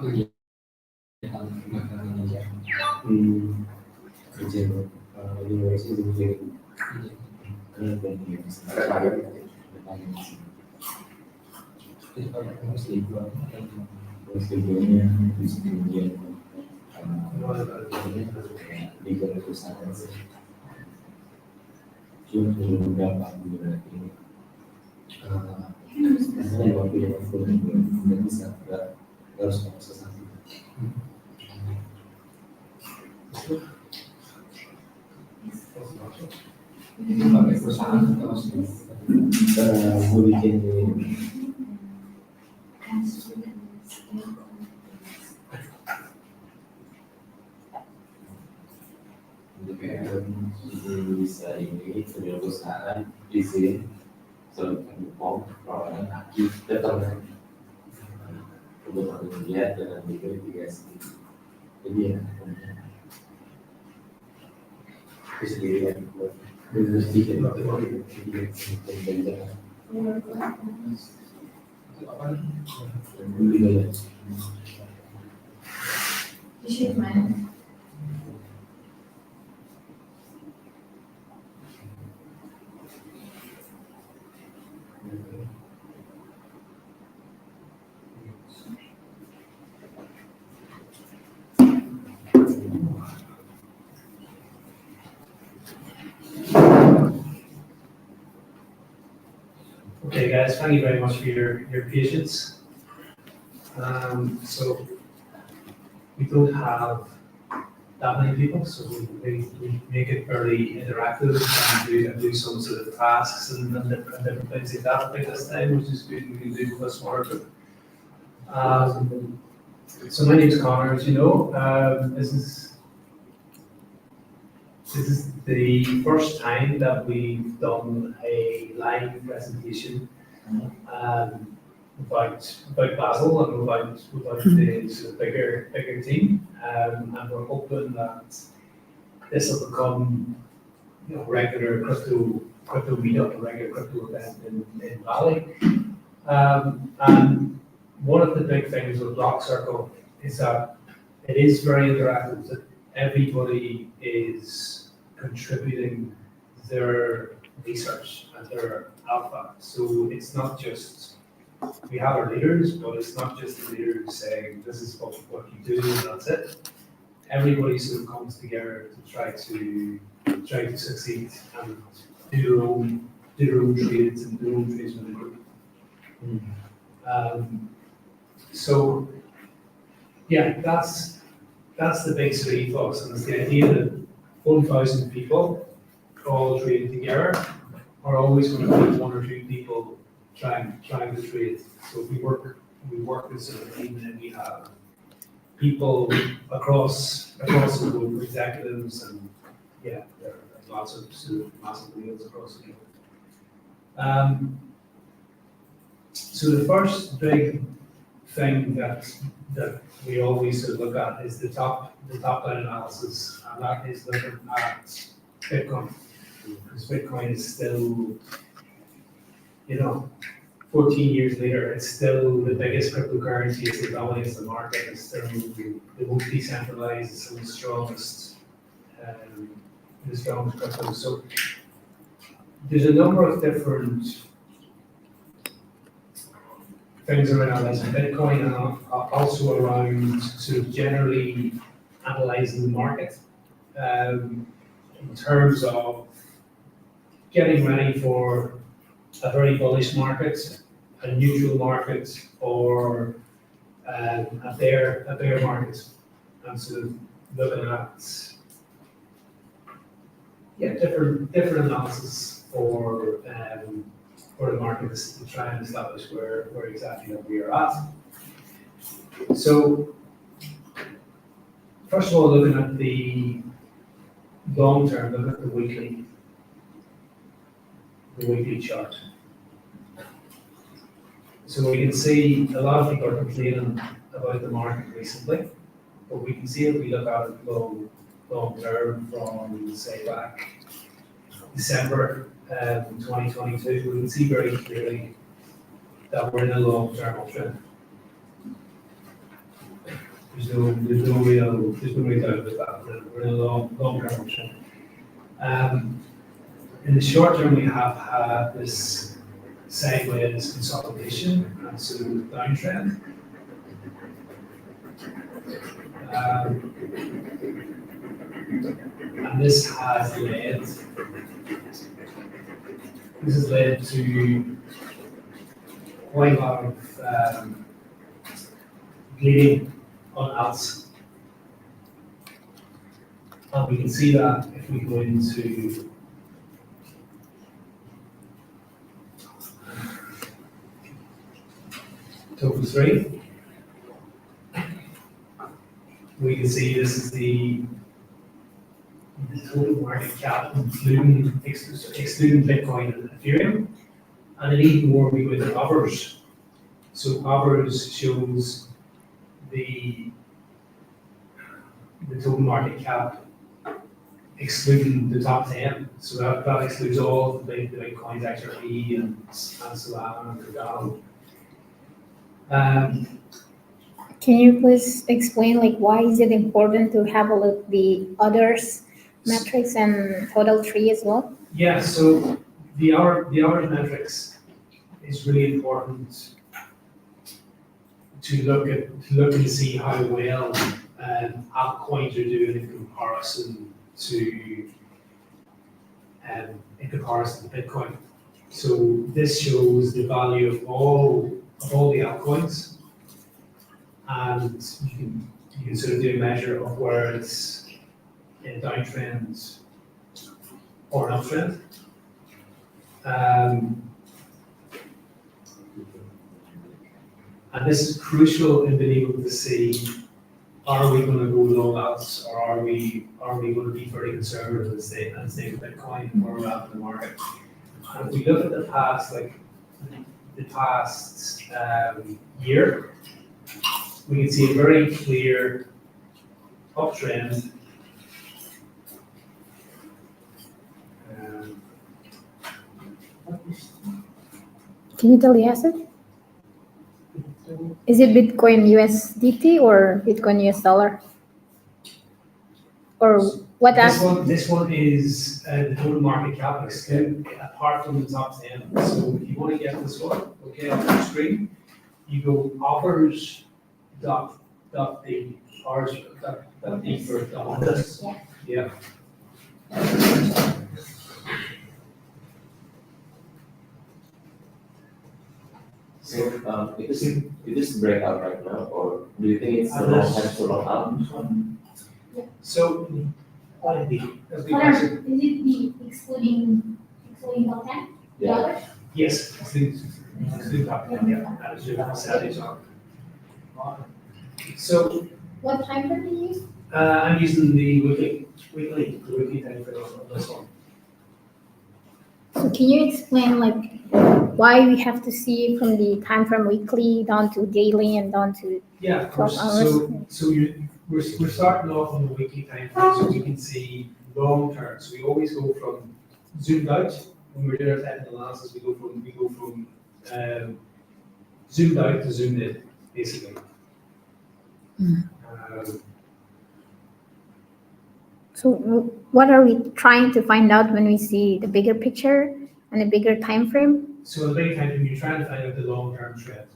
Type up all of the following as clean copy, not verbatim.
kerja universitas kerja ada target liburnya kemudian libur perusahaan cuma beberapa bulan ini karena waktu yang belum bisa harus proses nanti. Pakai perusahaan atau mau bikin bisa ini sebuah perusahaan izin selalu form perorangan aktif tetap untuk melihat dan verifikasi. Jadi ya itu sendiri yang buat sedikit Okay, guys, thank you very much for your patience. So we don't have that many people, so we make it fairly interactive and do some sort of tasks and different things like that like this time, which is good. We can do with a smaller group. So my name is Connor, as you know. This is the first time that we've done a live presentation about Basel and about the sort of bigger team, and we're hoping that this will become regular crypto meetup, a regular crypto event in Bali. And one of the big things with Blockcircle is that it is very interactive. That everybody is contributing their research and their alpha. So it's not just, we have our leaders, but it's not just the leaders saying, this is what you do, and that's it. Everybody sort of comes together to try to succeed and do their own trades and do their own trades with the group. So yeah, that's the big sort of ethos, and it's the idea that 1,000 people all trading together are always going to be one or two people trying to trade. So we work as a team, and we have people across the globe, executives, and yeah, there are lots of sort of massive wheels across the globe. So the first big thing that we always sort of look at is the top line analysis, and that is looking at Bitcoin, because Bitcoin is still, 14 years later, it's still the biggest cryptocurrency. It still dominates the market. It's still the most decentralized. It's still the strongest crypto. So there's a number of different things around analyzing Bitcoin, and also around sort of generally analyzing the market in terms of getting ready for a very bullish market, a neutral market, or a bear market, and sort of looking at different analysis for the market to try and establish where exactly we are at. So first of all, looking at the long term, looking at the weekly chart. So we can see a lot of people are complaining about the market recently, but we can see if we look at it long term from, say, back December 2022, we can see very clearly that we're in a long-term uptrend. There's no real doubt about that. We're in a long-term option. In the short term, we have had this sideways consolidation and sort of downtrend. And this has led to quite a lot of bleeding on us. And we can see that if we go into total 3, we can see this is the total market cap, excluding Bitcoin and Ethereum. And then even more, we go into others. So others shows the total market cap excluding the top 10. So that excludes all the big coins, XRP and Solana and Cardano. Can you please explain why is it important to have a look the others metrics and total 3 as well? Yeah, so the others metrics is really important to look and see how well altcoins are doing in comparison to Bitcoin. So this shows the value of all the altcoins, and you can sort of do a measure of where it's in a downtrend or an uptrend. And this is crucial in being able to see, are we going to go long outs, or are we going to be very conservative and stay with Bitcoin or we're out in the market? And if we look at the past year, we can see a very clear uptrend. Can you tell the asset? Is it Bitcoin USDT or Bitcoin US dollar? Or what asset? This one is the total market cap apart from the top 10. So if you want to get this one, okay, on the screen, you go offers dot the ours dot the for dollars. Yeah. So it is breakout right now, or do you think it's the long time to long out? So that's the Is question. it the excluding top 10? Yeah. Yes, excluding top 10, yeah, that is your percentage on. So What time frame do you use? I'm using the weekly time frame on this one. So can you explain why we have to see from the time from weekly down to daily and down to Yeah, of course. 12 hours? So we're starting off on the weekly time frame, so we can see long term. So we always go from zoomed out when we're doing our technical analysis. We go from zoomed out to zoomed in, basically. So what are we trying to find out when we see the bigger picture and a bigger time frame? So in the big time frame, you're trying to find out the long term trend.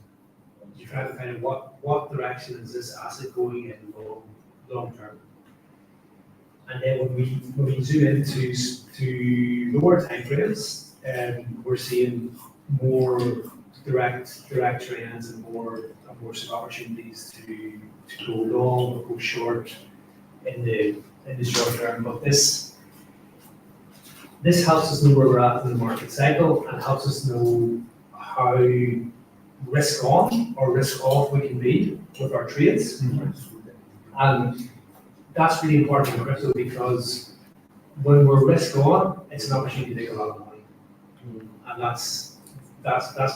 You're trying to find out what direction is this asset going in long term. And then when we zoom into to lower time frames, we're seeing more direct trends and more sort of opportunities to go long or go short in the short term. But this helps us know where we're at in the market cycle and helps us know how risk on or risk off we can be with our trades. And that's really important in crypto because when we're risk on, it's an opportunity to make a lot of money. And that's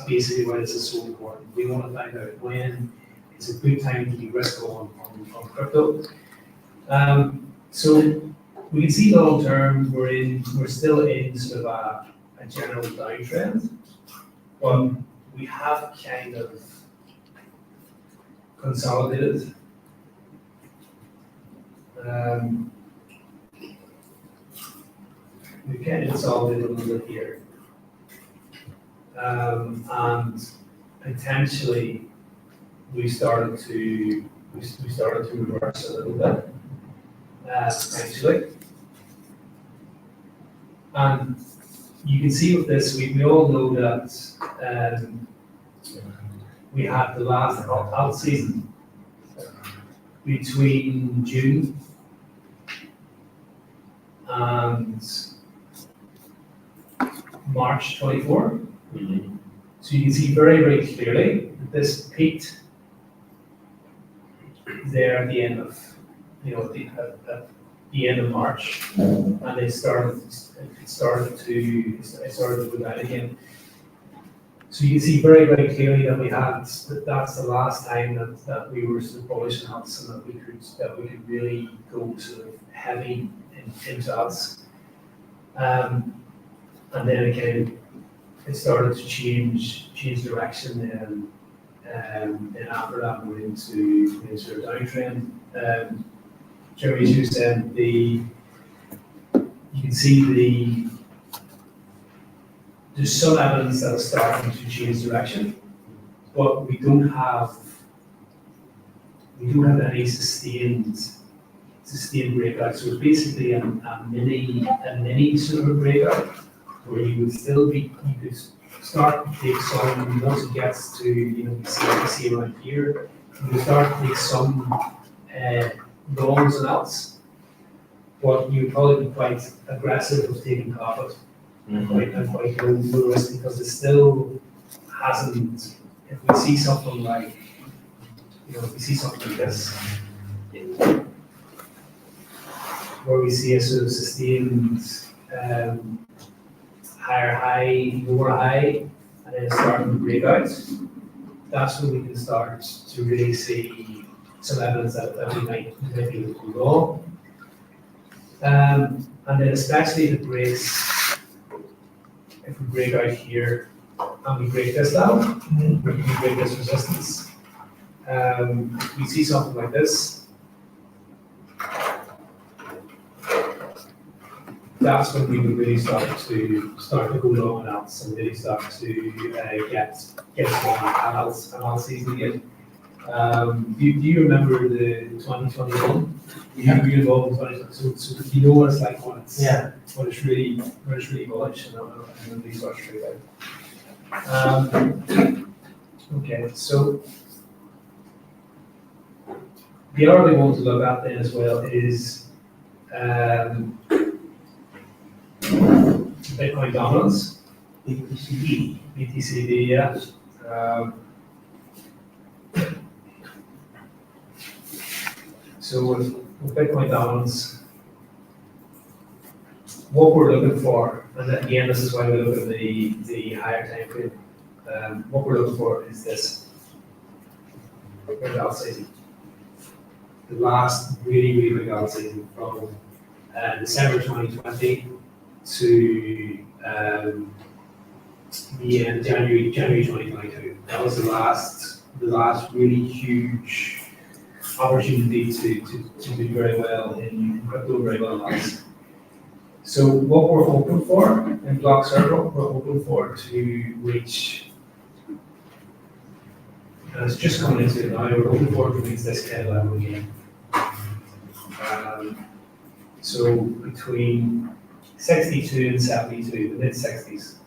basically why this is so important. We want to find out when it's a good time to be risk on crypto. So we can see long term we're still in sort of a general downtrend, but we have kind of consolidated Um, we kind of solved it a little bit here. And potentially we started to reverse a little bit, potentially. And you can see with this, we all know that we had the last alt season between June and March 24. Mhm. So you can see very, very clearly that this peaked there at the end of, at the end of March, and it started to go down again. So you can see very, very clearly that that's the last time that we were sort of bullish on alts and that we could really go sort of heavy into alts. And then again, it started to change direction and after that we went into a downtrend. Jeremy, as you said, you can see there's some evidence that is starting to change direction, but we don't have any sustained breakout. So it's basically a mini sort of breakout where you could start to take some, once it gets to, we see around here, you can start to take some longs and outs, but you'd probably be quite aggressive with taking profit and quite low risk because it still hasn't, if we see something like, this, where we see a sort of sustained higher high, lower high, and then starting to break out, that's when we can start to really see some evidence that we might be able to go wrong. And then especially if it breaks, if we break out here and we break this down, we break this resistance, we see something like this, that's when we would really start to go long and alts and really start to get some analyses again. Do you remember the 2021? Yeah. You were involved in 2020, so you know what it's like when it's Yeah. when it's really bullish and then these are straight out. Okay, so the other thing we want to look at then as well is Bitcoin dominance. BTCD, yeah. So with Bitcoin dominance, what we're looking for, and again, this is why we look at the higher time frame, what we're looking for is this. Big alt season. The last really, really big alt season from December 2020 to the end of January 2022. That was the last really huge opportunity to do very well in crypto, very well in alts. So what we're hoping for in Blockcircle, we're hoping for to reach, and it's just coming into it now, we're hoping for to reach this kind of level again. So between 62 and 72, the mid 60s,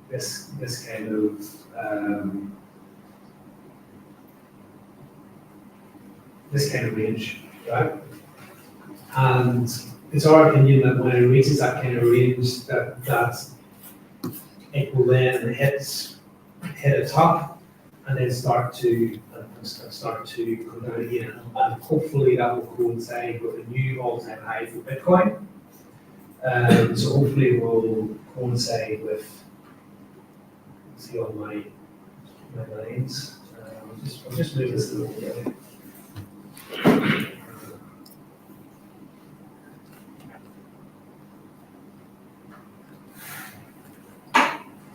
this kind of range, right? And it's our opinion that when it reaches that kind of range, that it will then hit a top and then start to come down again. And hopefully that will coincide with a new all-time high for Bitcoin. So hopefully it will coincide with, see all my lines. I'll just move this a little bit.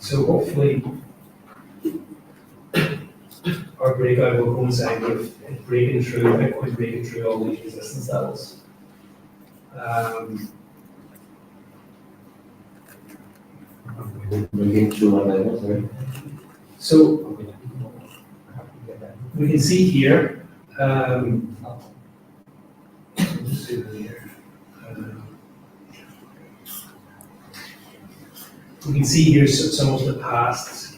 So hopefully our breakout will coincide with Bitcoin breaking through all these resistance levels. Looking through one level, sorry. So we can see here, let's see here. We can see here some of the past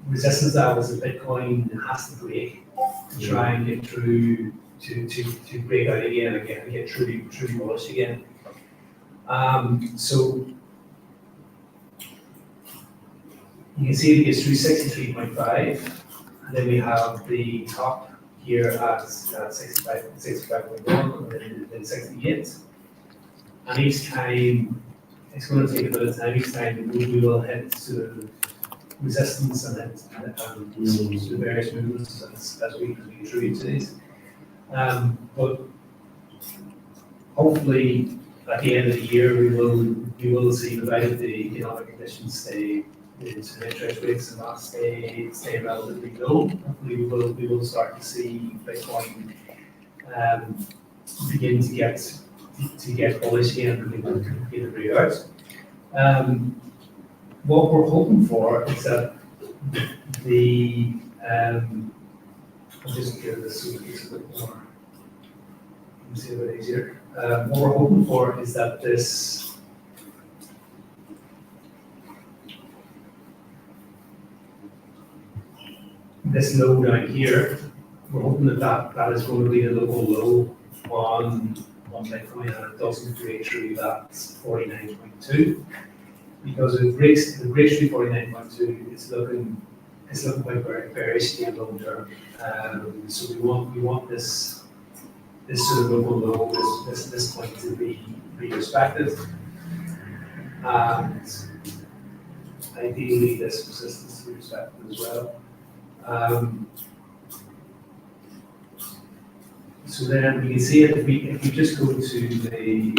resistance levels that Bitcoin has to break to try and get through to break out again and get truly bullish again. So you can see it gets through 63.5, and then we have the top here at 65.1, and then 68. And each time, it's going to take a bit of time, each time we will hit sort of resistance and sort of various movements as we get through each of these. But hopefully, at the end of the year, we will see, provided the economic conditions stay, the interest rates and not stay relatively low. Hopefully, we will start to see Bitcoin begin to get bullish again and begin to break out. What we're hoping for is that I'll just give this a bit more. Let me see a bit easier. What we're hoping for is that this low down here, we're hoping that is going to be the local low on Bitcoin, and it doesn't break through that 49.2, because if it breaks through 49.2, it's looking quite very bearish in the long term. So we want this sort of local low, this point to be respected, and ideally this resistance to be respected as well. So then we can see it if we just go to the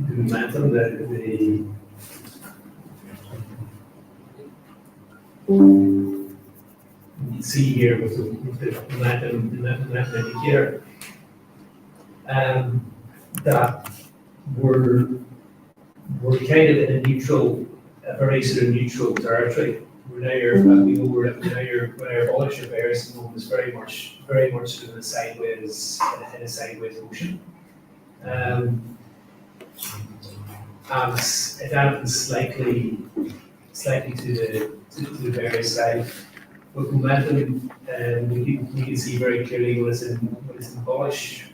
momentum, you can see here with the momentum indicator, that we're kind of in a very sort of neutral territory. We're now bullish or bearish at the moment is very much in a sideways motion. And if anything, slightly to the bearish side. With momentum, we can see very clearly when it's in bullish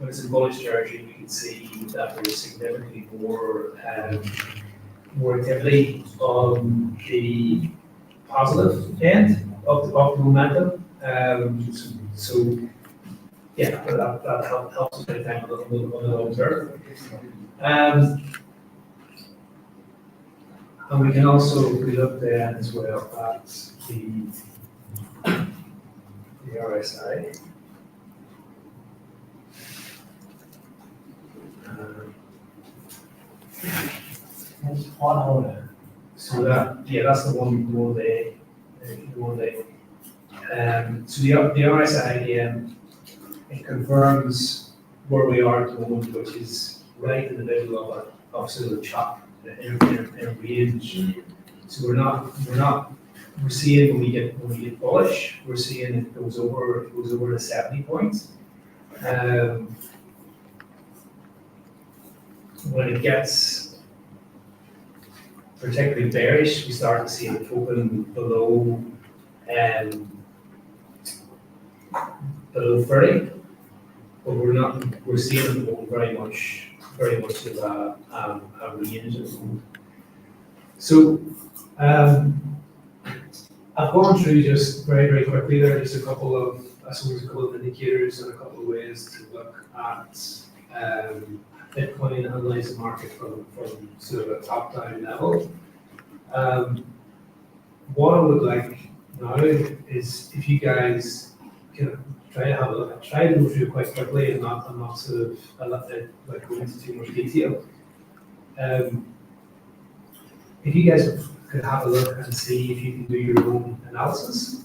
territory, we can see that there's significantly more activity on the positive end of the momentum. So yeah, that helps us kind of time on the long term. And we can also look then as well at the RSI. So that's the one day. So the RSI it confirms where we are at the moment, which is right in the middle of sort of the chop in a range. So we're seeing when we get bullish, we're seeing it goes over the 70 points. When it gets particularly bearish, we start to see it open below 30, but we're seeing it go very much to a range at the moment. So I've gone through just very quickly there, just a couple of indicators and a couple of ways to look at Bitcoin and analyze the market from sort of a top-down level. What I would like now is if you guys can try to have a look, try to go through quite quickly and not sort of go into too much detail. If you guys could have a look and see if you can do your own analysis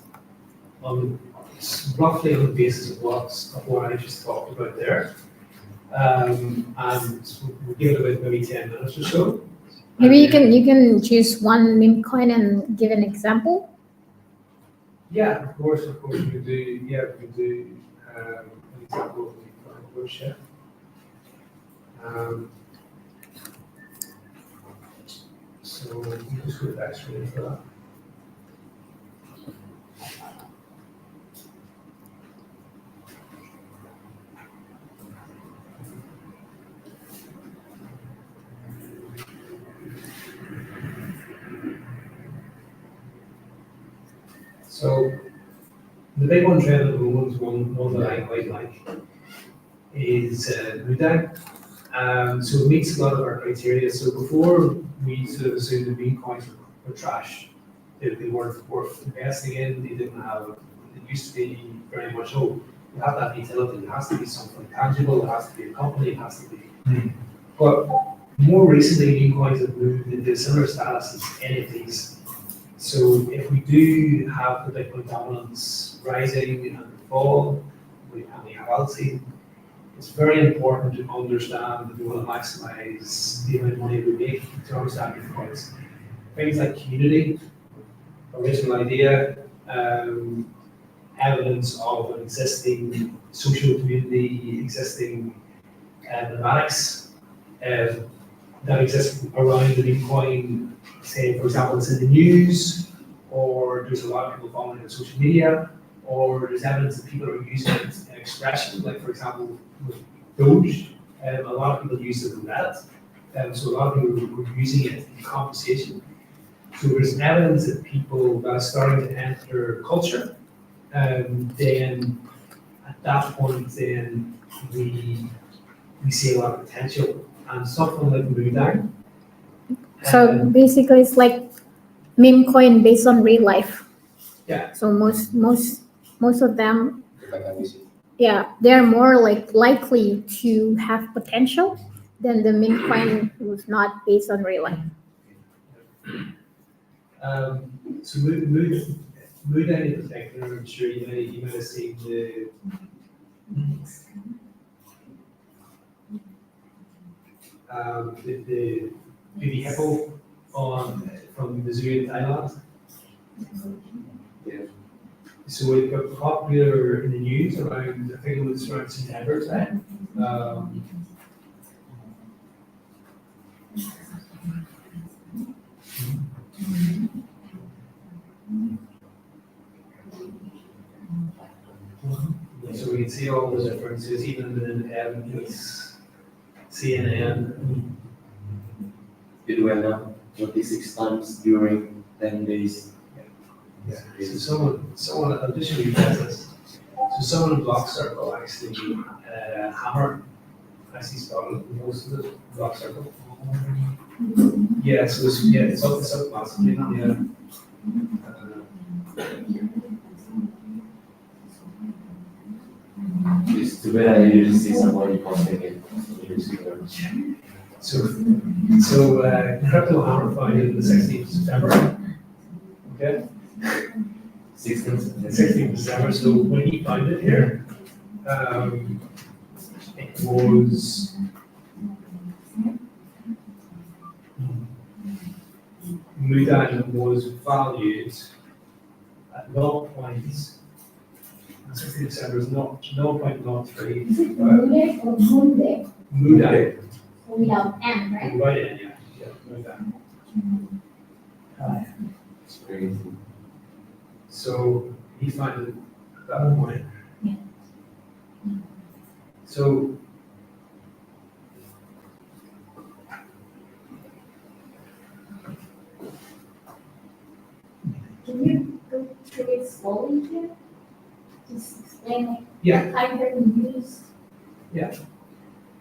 on roughly on the basis of what I just talked about there. And we'll give it about maybe 10 minutes or so. Maybe you can choose one meme coin and give an example. Yeah, of course, we could do, an example of the coin shift. So you just go back straight into that. So the big one trend at the moment, one that I quite like, is Mudag. So it meets a lot of our criteria. So before we sort of assumed the meme coins were trash, they weren't worth investing in. They didn't have. It used to be very much you have that utility. It has to be something tangible. It has to be a company. It has to be. But more recently, meme coins have moved into similar status as NFTs. So if we do have the Bitcoin dominance rising and fall, we have altitude, it's very important to understand that we want to maximize the amount of money we make to understand different points. Things like community, original idea, evidence of an existing social community, existing mathematics that exist around the Bitcoin. Say, for example, it's in the news, or there's a lot of people following it on social media, or there's evidence that people are using it in expression, like for example, with Doge, a lot of people use it in that. So a lot of people were using it in conversation. So there's evidence that people that are starting to enter culture, then at that point, then we see a lot of potential. And something like Moodang. So basically, it's like meme coin based on real life. Yeah. So most of them, yeah, they're more like likely to have potential than the meme coin who's not based on real life. So Moodang in particular, I'm sure you might have seen the baby hippo from the zoo in Thailand. Yeah. So it got popular in the news around, I think it was around September time. So we can see all the differences, even within CNN. It went up 26 times during 10 days. Yeah. So someone, I'll just show you guys this. So someone in Blockcircle actually, Hammer, actually started most of the Blockcircle. Yeah, so it's up massively now, yeah. It's too bad I didn't see somebody posting it. So Crypto Hammer founded the 16th of September. Okay? 16th of December. So when he founded here, it was Moodang was valued at 0.16th of December is 0.03. Moodeg or Moondeg? Moodang. Without M, right? Right in, yeah, Moodang. It's crazy. So he founded at that point. Yeah. So Can you go through it slowly here? Just explain like yeah, what time frame you use.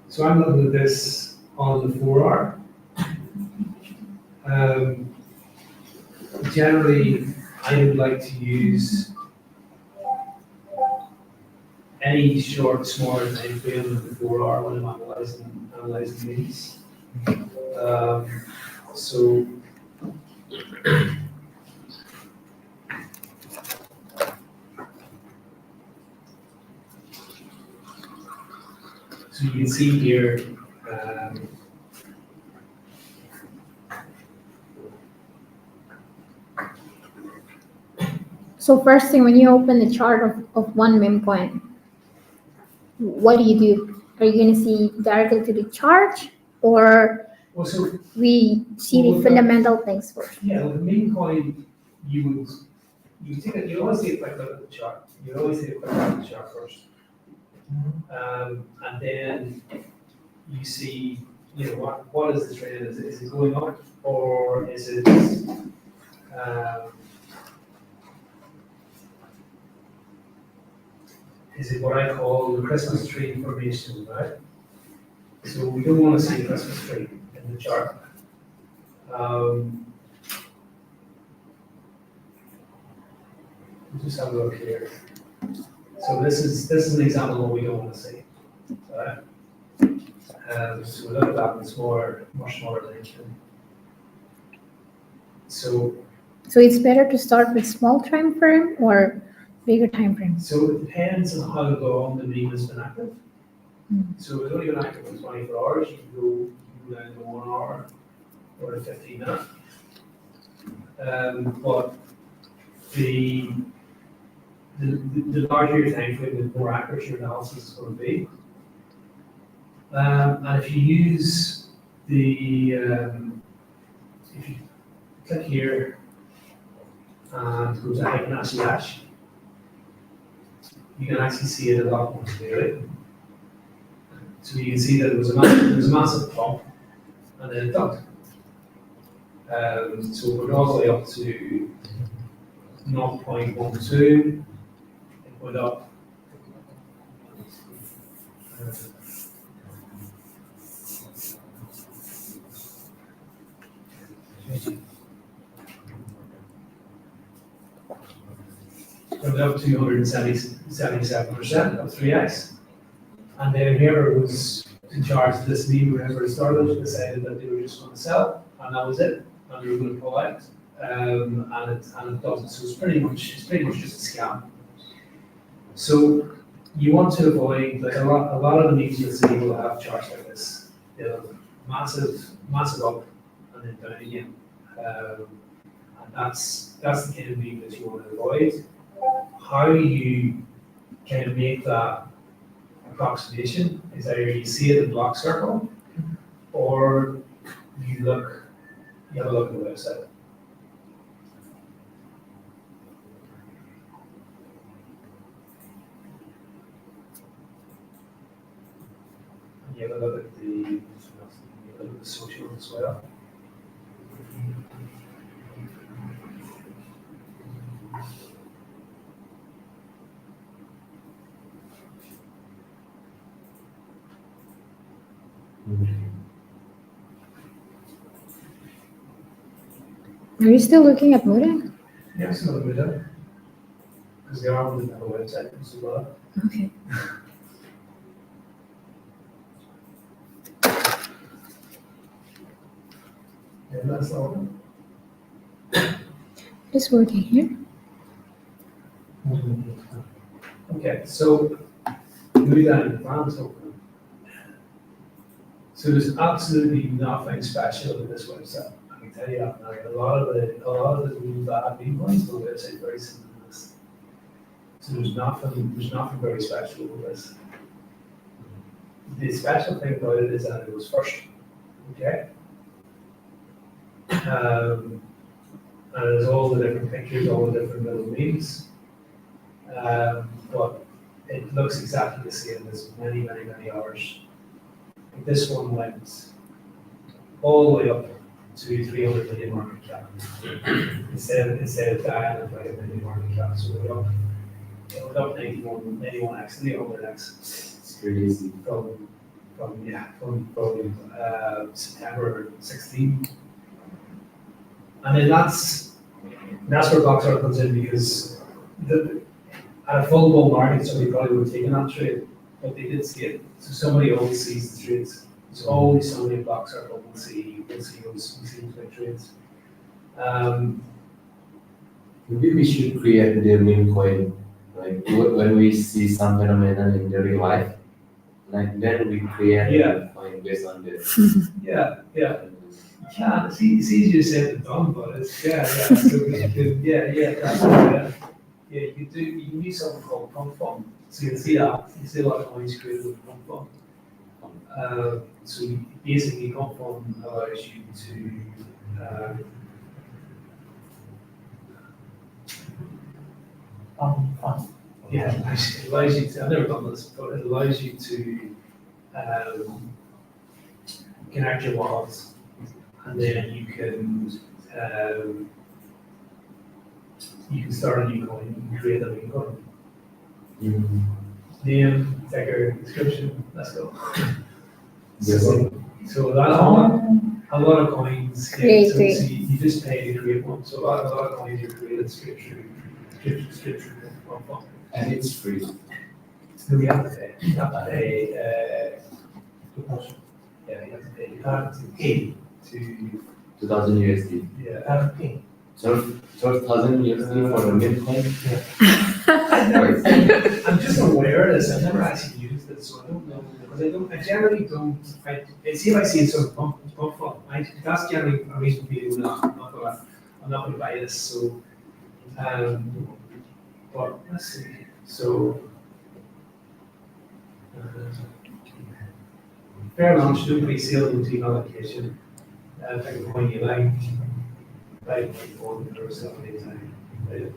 so I'm looking at this on the 4R. Generally, I would like to use any short, smaller time frame of the 4R when I'm analyzing these. So see here, So first thing, when you open the chart of one meme coin, what do? Are you gonna see directly to the chart, or well, so we see Well, the with that- fundamental things first? yeah, with the meme coin, you take it. You always take a quick look at the chart. You always take a quick look at the chart first, and then you see, what is the trend? Is it going up, or is it what I call the Christmas tree formation, right? So we don't want to see a Christmas tree in the chart. Just have a look here. So this is an example of what we don't want to see. Right? So we look at that, it's much more like. So it's better to start with small time frame or bigger time frames. So it depends on how long the meme has been active. Mm. So if it's only been active for 24 hours, you can go down to 1 hour or to 15 minutes. But the larger your time frame, the more accurate your analysis is going to be. And if you use if you click here and go to Fibonacci hash, you can actually see it a lot more clearly. So you can see that there was a massive pump and then it dumped. So we're all the way up to 0.12. It went up. Went up 277%, up 3x. And then whoever was in charge of this meme, whenever it started, decided that they were just going to sell, and that was it. And they were going to pull out, and it doesn't. So it's pretty much just a scam. So you want to avoid, like a lot of the memes you'll see will have charts like this. They'll massive up and then down again. And that's the kind of meme that you want to avoid. How you kind of make that approximation is either you see it in Blockcircle or you have a look at the website. And you have a look at the social as well. Are you still looking at Moodle? Yeah, some of them because they are on the website as well. Okay. Yeah, that's all. Just working here. Okay, so move that in advance. So there's absolutely nothing special in this website. I can tell you that now. A lot of the really bad meme coins on the website very similar to this. So there's nothing very special with this. The special thing about it is that it was first. Okay. And there's all the different pictures, all the different little memes. But it looks exactly the same as many hours. This one went all the way up to 300 million market cap. Instead of dying at 5 million market cap. So it went up 91x, 300x. It's pretty easy. From September 16. And then that's where Blockcircle comes in because at a full bull market, somebody probably would have taken that trade, but they did see it. So somebody always sees the trades. So always somebody in Blockcircle will see those big trades. Maybe we should create the meme coin, like when we see some phenomenon in the real life, Like then we create Yeah. a coin based on the. Yeah. Yeah, it's easier said than done, but it's, so you can, that's, yeah, you can use something called pump fund. So you can see that, you see a lot of coins created with pump fund. So basically, pump fund allows you to, yeah, it allows you to, I've never done this, but it allows you to connect your wallets, and then you can start a new coin, you can create a new coin. Mm. Name, ticker, description, let's go. Yes. So that's a lot of coins. Create, So create. you just pay to create one. So a lot of coins are created straight through one fund. And it's free. So we have to pay. You have to pay. Yeah, you have to pay. You have to pay to. 2000 USD. Yeah, have to pay. 12,000 USD for the mint coin. I'm just aware of this. I've never actually used it, so I don't know because I generally don't. See if I see it sort of pump fund. That's generally a reason for me to I'm not gonna buy this. So, but let's see. So, fair launch, no pre-sale, no team allocation. Pick a coin you like. Right, or something anytime. Right.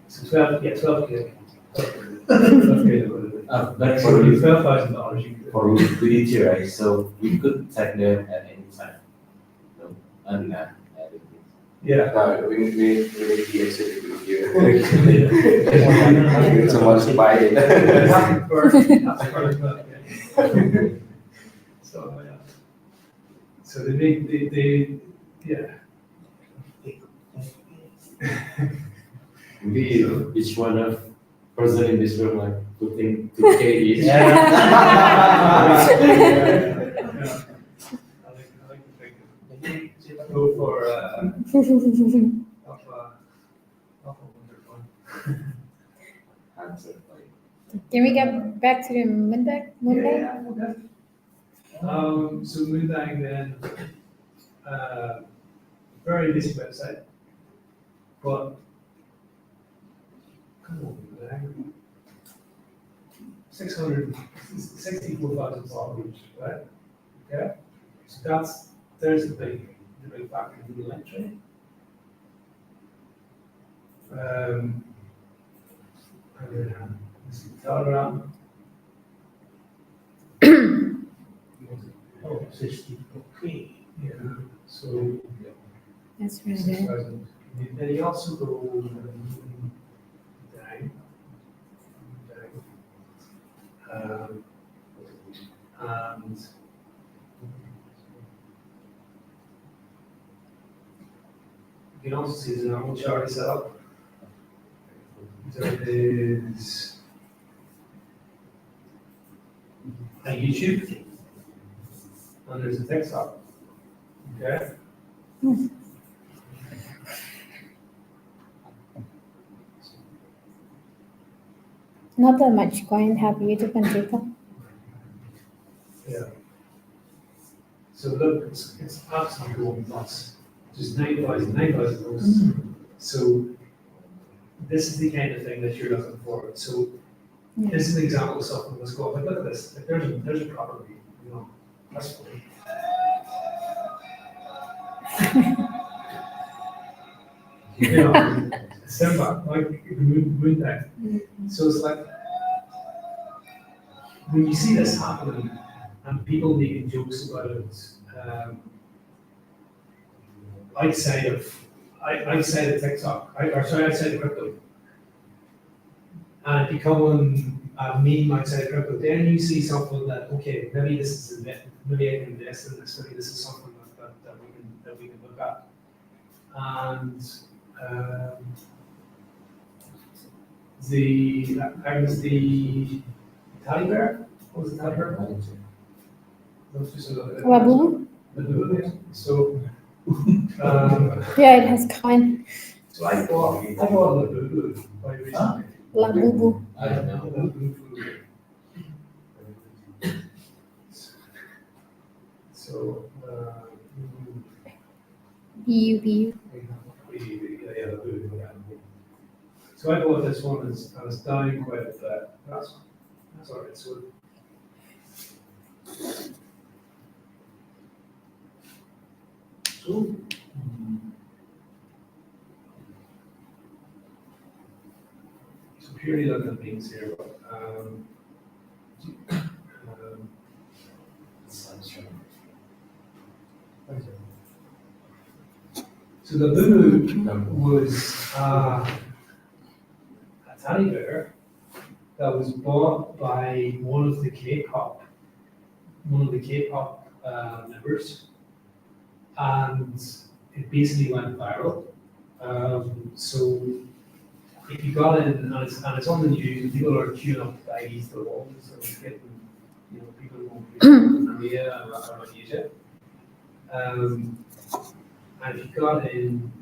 So 12 gig. 12 gig. But So you $12,000 you could. for liquidity, right? So we could take them at any time. So, and Yeah. We need the exit with you. Someone to buy it. That's part of it. So, yeah. So they yeah. maybe each one of person in this room like putting 2K each. I like to think go for alpha wonder one. Can we get back to the Moonbag? Yeah. So Moonbag then, very basic website, but come on, Moonbag. 64,000 followers, right? Okay, so there's the big factor in the entry. And then this is Telegram. Oh, 60. Okay. Yeah. So That's really good. 6,000. Then you also go down. And you can also see the normal chart set up. There is a YouTube and there's a TikTok. Okay. Not that much coin have YouTube and TikTok. Yeah. So look, it's absolutely going nuts. Just 9,000 posts. So this is the kind of thing that you're looking for. So this is an example of something that's called, like, look at this. Like, there's a property, that's funny. Simba, like moon deck. So it's like when you see this happening and people making jokes about it, outside of TikTok, outside of crypto, and becoming a meme outside of crypto, then you see something that, okay, maybe this is maybe I can invest in this, maybe this is something that we can look at. And the teddy bear. What was the teddy bear called? That was just Labubu? So, Yeah, it has coin. so I bought Labubu quite recently. Labubu. I don't know. Labubu. So, BU, BU. yeah, the blue, yeah. So I bought this one, I was down quite a bit, that's all right, so. So, so purely looking at things here, but, so the blue was a teddy bear that was bought by one of the K-pop members, and it basically went viral. So if you got in, and it's on the news, people are queuing up to buy these the walls, so it's getting, people going from Korea and Asia. And if you got in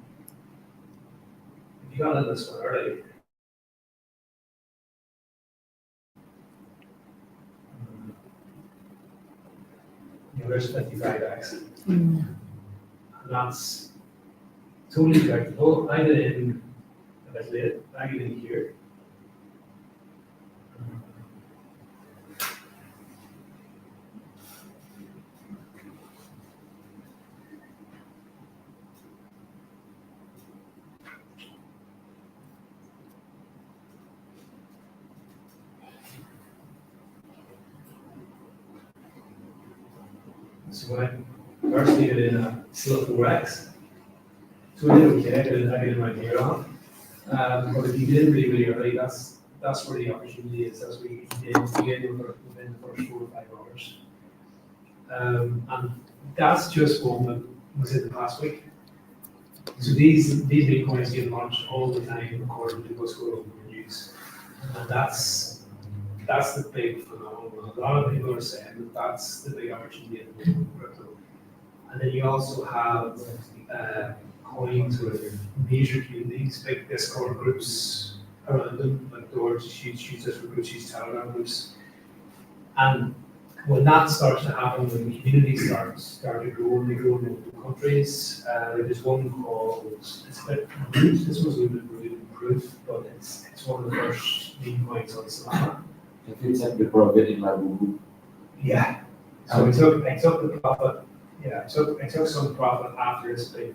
this one early, there's 55x. And that's totally correctable. I did in a bit late, I did in here. So I first did it in a slow 4x. So I did okay, I did right here on. But if you did really early, that's where the opportunity is. That's where you get within the first 4 or 5 hours. And that's just one that was in the past week. So these big coins get launched all the time according to what's going on in the news. And that's the big phenomenon. A lot of people are saying that's the big opportunity in crypto. And then you also have coins with major communities, big Discord groups around them, like Doors, huge Discord groups, huge Telegram groups. And when that starts to happen, when the communities start to grow, and they grow in multiple countries, there's one called, it's a bit improved, this was a little bit really improved, but it's one of the first main coins on Solana. If you check the profit in my book, Yeah. So I took the profit. Yeah, I took some profit after this big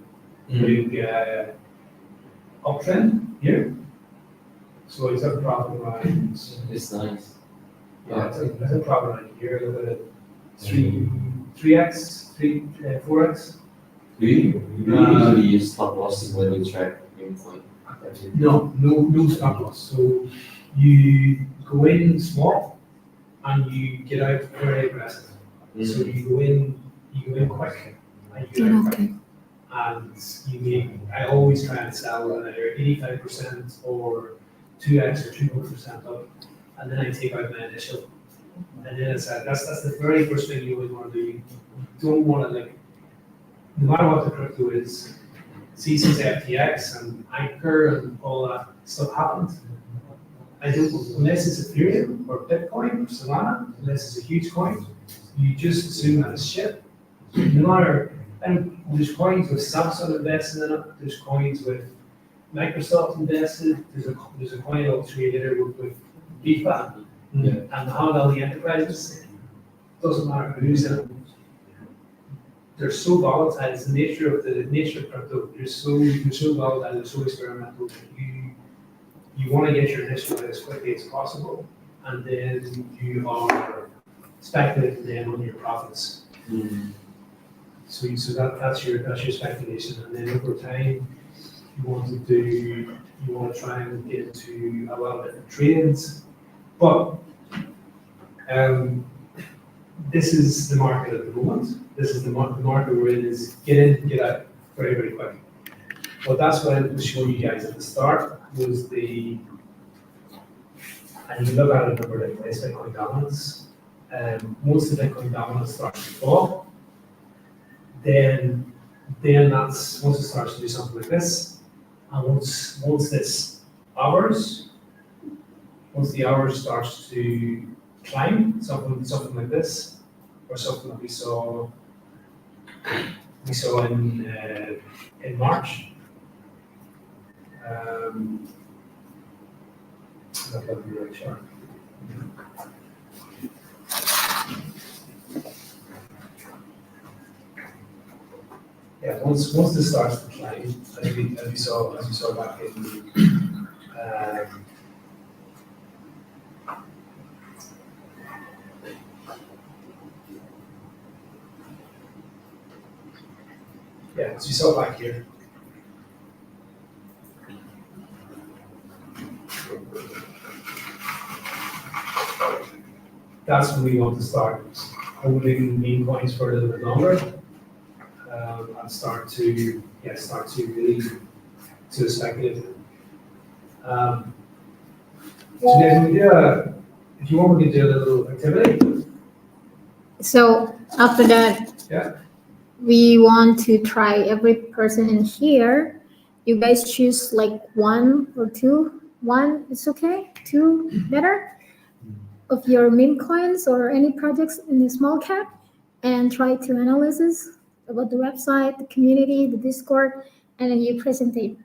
uptrend here. So I took profit around. it's nice. Yeah, I took profit around here. Look at it, 3x, 4x. Do you usually use stop loss when you track Bitcoin? No stop loss. So you go in small and you get out very aggressive. So you go in quick and you get out quick. And you make, I always try and sell either 85% or 2x or 200% up, and then I take out my initial. And then it's that's the very first thing you always want to do. You don't want to, like, no matter what the crypto is, CC's FTX and Anchor and all that stuff happens. I don't, unless it's Ethereum or Bitcoin or Solana, unless it's a huge coin, you just assume that it's shit. No matter, and there's coins with Samsung invested in it, there's coins with Microsoft invested, there's a coin I'll show you later with FIFA and Muhammad Ali Enterprises. Doesn't matter who's in it. They're so volatile. It's the nature of crypto. They're so volatile. They're so experimental. You want to get your initial out as quickly as possible, and then you are speculating then on your profits. So that's your speculation, and then over time you want to try and get into a lot of different trades, but this is the market at the moment. This is the market we're in, is get in, get out very, very quick. But that's what I was showing you guys at the start, was and you look at a number like this, Bitcoin dominance. Once the Bitcoin dominance starts to fall, then that's, once it starts to do something like this, and once the hours starts to climb, something like this, or something that we saw we saw in March. That would be really sharp. Yeah, once this starts to climb, as we saw back in yeah, as you saw back here. That's when we want to start holding meme coins for a little bit longer, and start to really to speculate. So then we do if you want, we can do a little activity. So after that, Yeah. we want to try every person in here. You guys choose like one or two. One is okay. Two better of your meme coins or any projects in the small cap, and try to analysis about the website, the community, the Discord, and then you present it.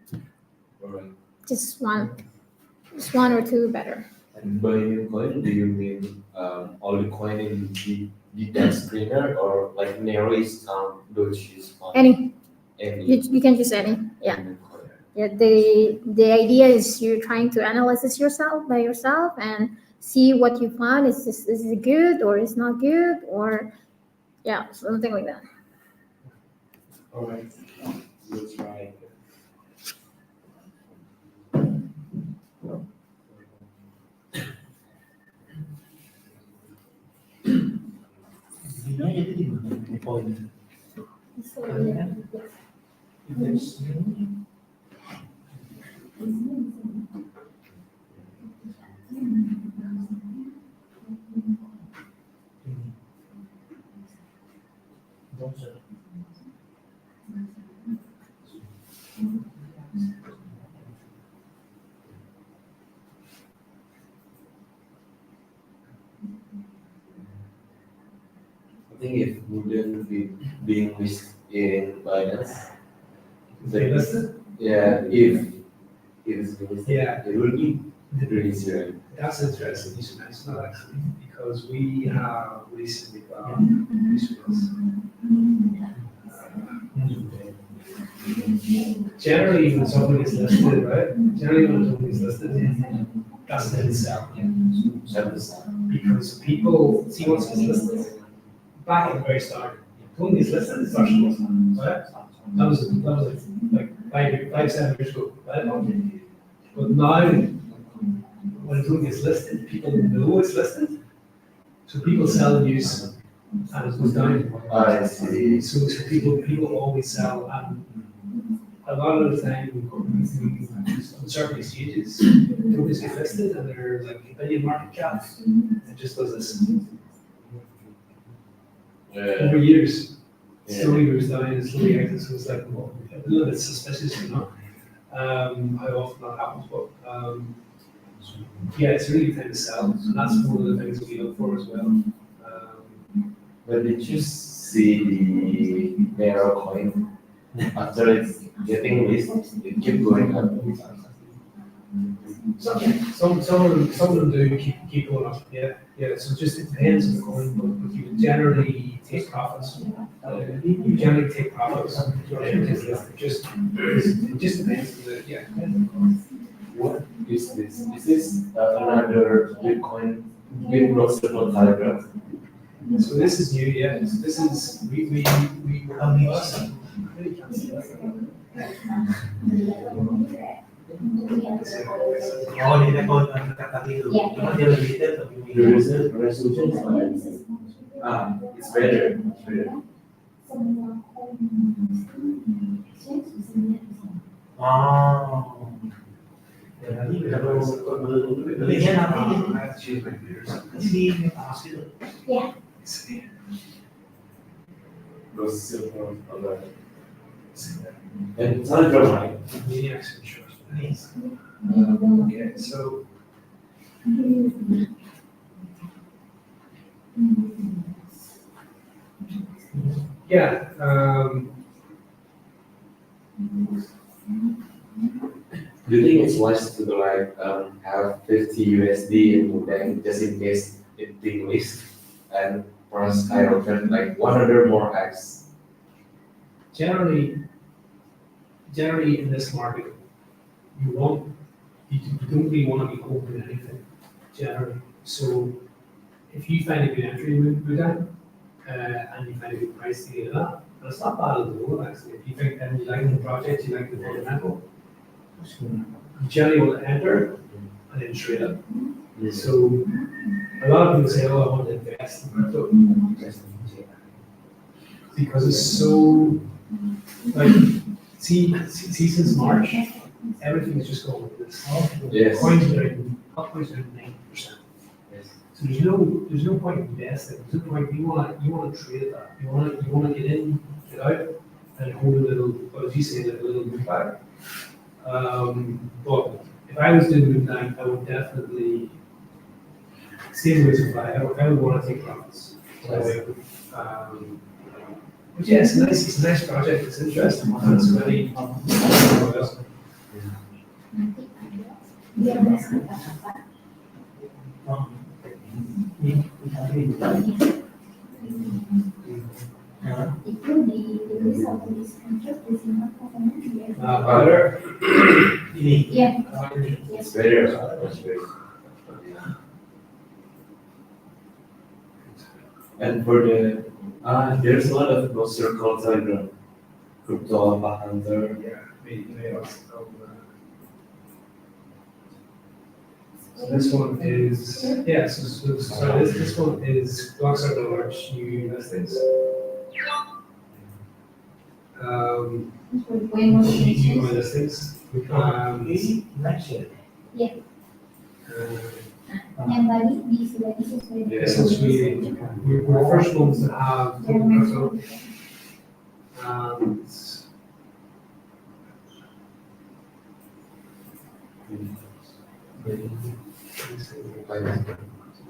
Alright. Just one or two better. And by meme coin, do you mean all the coin in the dance screener or like narrows Doge's fund? Any, Any. you can choose any. Yeah. Meme coin. Yeah, the idea is you're trying to analyze this yourself by yourself and see what you find. Is it good or is not good, or yeah, something like that. All right. We'll try. I think if wouldn't be being listed in Binance, They listed? yeah, if it's listed, Yeah. it will be really zero. That's interesting. You should mention that actually, because we have recently got generally when something is listed, right? Generally when something is listed, that's the itself. 7%. Because people see what's listed back at the very start. Something is listed, it's actually listed, right? That was like 7 years ago, right? But now, when something is listed, people know it's listed. So people sell and use, and it goes down. I see. So people always sell, and a lot of the time, on certain exchanges, companies get listed and they're like a billion market cap. It just does this over years. Slowly moves down and slowly exits. So it's like, well, a little bit suspicious, you know, how often that happens. But yeah, it's really good time to sell. And that's one of the things we look for as well. But did you see the Narrow coin? After it's getting listed, it keep going up. Some of them do keep going up. Yeah. So just it depends on the coin, but you generally take profits. You generally take profits. It just depends on the What is this? Is this another Bitcoin with Blockcircle Telegram? So this is new, yeah. So this is we Oh, hindi na ko nakakatilo. Cuma dia lebih detail tapi The resolution is fine. It's better. It's better. Oh. Jadi kalau belinya nanti di hasil. Blockcircle Telegram. And Telegram, right? Maniacs insurance. Okay, so Yeah, Do you think it's wise to like have 50 USD in the bank just in case it decrease and price skyrocket like 100 more X? generally in this market, you don't really want to be open to anything, generally. So if you find a good entry with that, and you find a good price to get it up, and it's not bad at all, actually. If you think, and you like the project, you like the fundamental, you generally will enter and then trade it. So a lot of people say, oh, I want to invest in crypto. Because it's so, like, see since March, everything's just going with this. Yes. Coins are down 90%. Yes. So there's no point investing. There's no point. You want to trade that. You want to get in, get out, and hold a little. What did you say? Like a little move back. But if I was doing move back, I would definitely same way as supply. I would want to take profits. So, but yeah, it's a nice project. It's interesting. It's really. Itu ditulis atau di screenshot di sini katanya dia. Better. Iya. It's better. Much better. And for the there's a lot of Blockcircle Telegram, crypto Alpha Hunter. Yeah, maybe also. So this one is, yeah, so this one is Blockcircle large new listings. New listings. Ini connection. Yang Bali di sudah sesuai dengan. Essentially, we're the first ones to have crypto.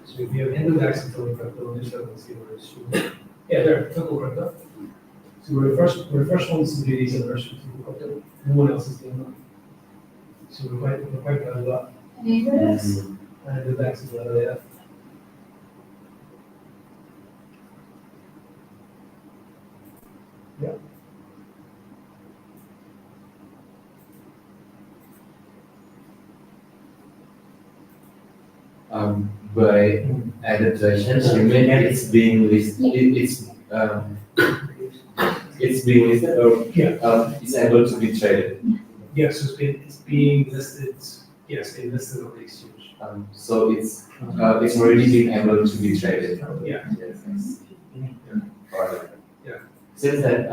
So if you have index and total crypto, this doesn't see where it's shooting. Yeah, there, total crypto. So we're the first ones to do these inversions of crypto. No one else is doing that. So we're quite proud of that. And the index is well, yeah. Yeah. By adaptations, you mean it's being listed. It's being listed or it's able to be traded. Yes, it's being listed. Yes, being listed on the exchange. So it's already been able to be traded. Yeah. Yes. Alright. Yeah. Since that,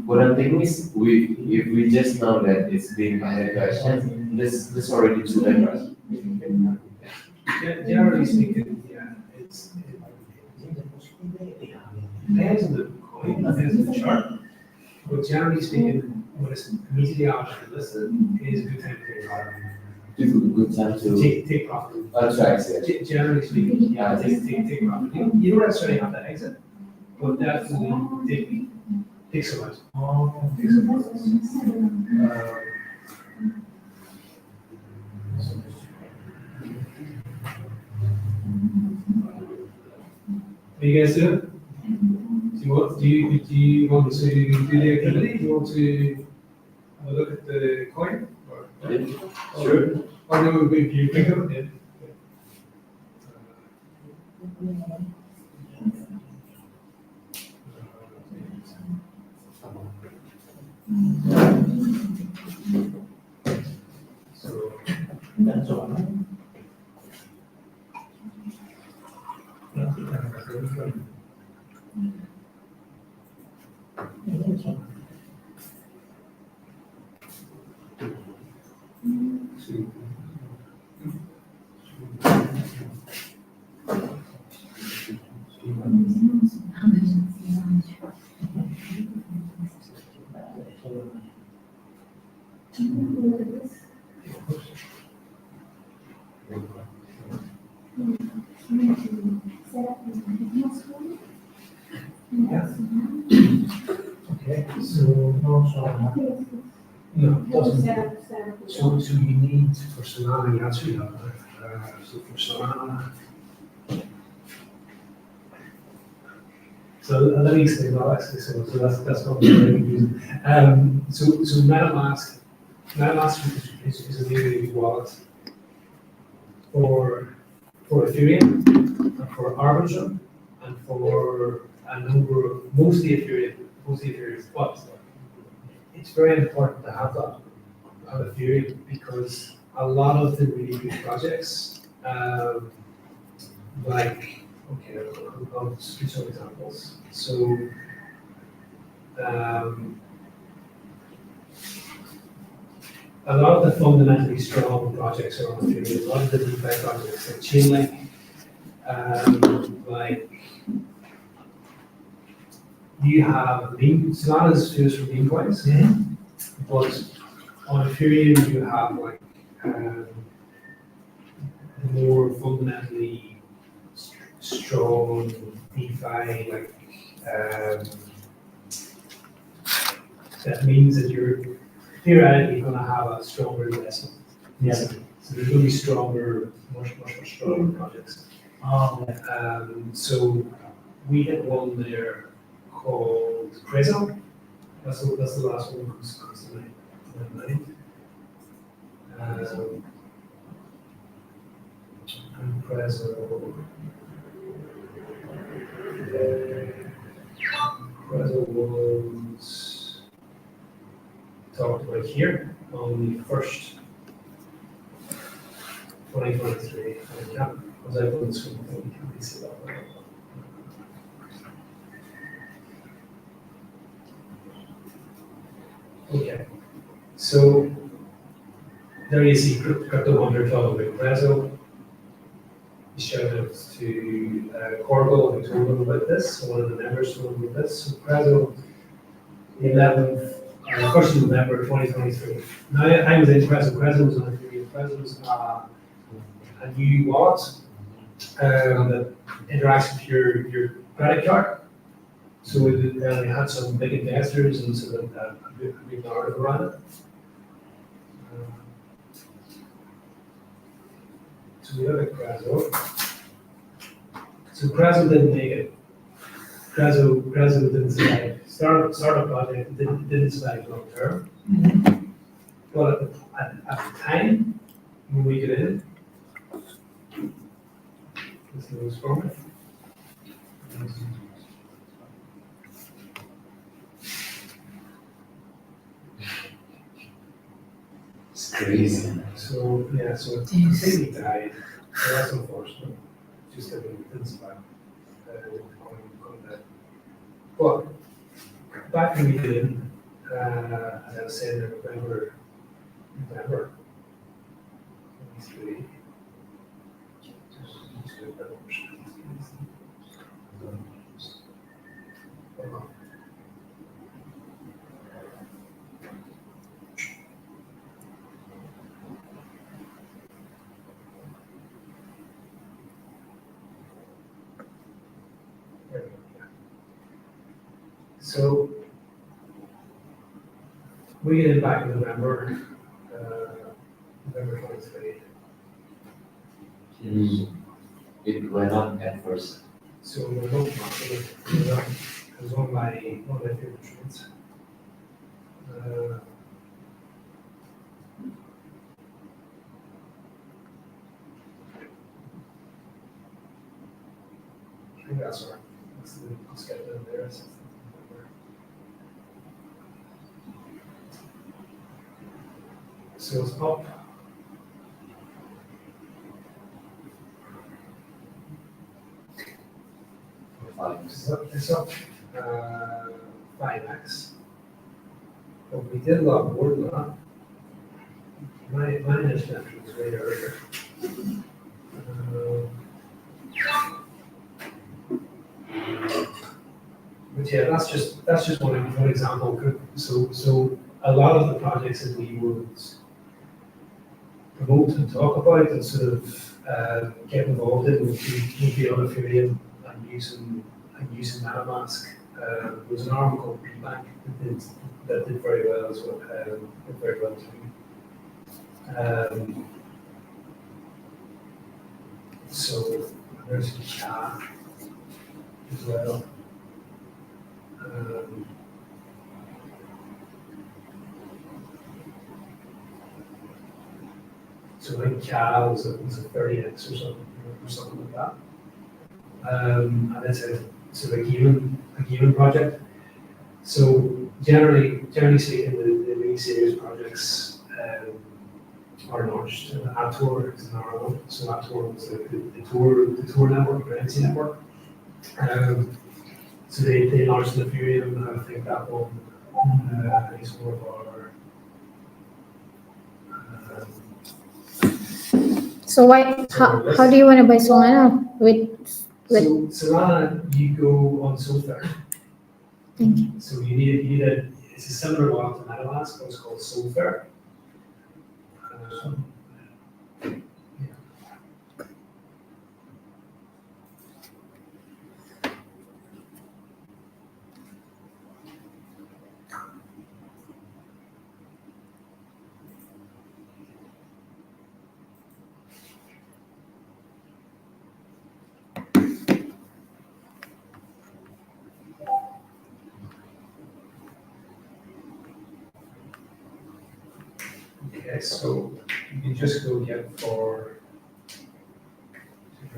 what I'm thinking is, if we just know that it's being adaptation, this already too late, right? Generally speaking, yeah, it depends on the coin, depends on the chart. But generally speaking, when it's immediately after listed, it is a good time to take profit. Good time to Take profit. tracks it. Generally speaking, yeah, take profit. You don't necessarily have to exit, but definitely take some out. Take some out. What do you guys do? Do you want to do the activity? Do you want to have a look at the coin? Sure. Or no, you pick up it. So, Dan soalnya. No, so, I think it's No, it doesn't. set up. So you need for Solana, you actually have that. So for Solana. So let me explain that actually. So that's not very confusing. So MetaMask is a really good wallet for Ethereum and for Arbitrum and for a number of mostly Ethereum. But it's very important to have that on Ethereum because a lot of the really good projects, like, okay, I'll just give some examples. So, a lot of the fundamentally strong projects are on Ethereum. A lot of the DeFi projects like Chainlink, like you have Solana is used for meme coins, but on Ethereum you have like more fundamentally strong DeFi, like that means that you're theoretically going to have a stronger investment. Yeah. So there's going to be stronger, much stronger projects. oh, So we had one there called Prezo. That's the last one that comes to mind. And Prezo. Prezo was talked about here on the 1st, 2023. I can't, was I on the screen? I can't really see that. Okay, so there you see Crypto Hunter talking about Prezo. He shouted out to Corval, who told him about this, one of the members told him about this. So Prezo, the 11th, 1st of November 2023. Now I was in Prezo. Prezo was on Ethereum. Prezo was a new wallet that interacts with your credit card. So it had some big investors and so that we've narrative around it. So we have a Prezo. So Prezo didn't make it. Prezo didn't survive. Startup project didn't survive long term. But at the time when we get in, this goes from it. It's crazy. So yeah, so it completely died. So that's unfortunate. Just that it didn't survive. But back when we did it, as I was saying in November 23. So we get in back in November 23. It went up at first. So the local market was one of my favorite trades. I think that's right. Let's get it in there. So it's up. It's up 5x. But we did a lot more than that. My initial entry was way earlier. But yeah, that's just one example. So a lot of the projects that we would promote and talk about and sort of get involved in would be on Ethereum and using MetaMask There was an arm called Bank that did very well as well, did very well too. So there's Cat as well. So I think Cal was a 30x or something like that. And it's a sort of a gaming project. So generally speaking, the mini series projects are launched. Ator is another one. So Ator was the tour network, the MC network. So they launched the Ethereum, and I think that one is more of our. So how do you want to buy Solana with? So Solana, you go on Solfair. Thank you. So you need it's a similar wallet to MetaMask, but it's called Solfair. Okay, so you can just go get for. So you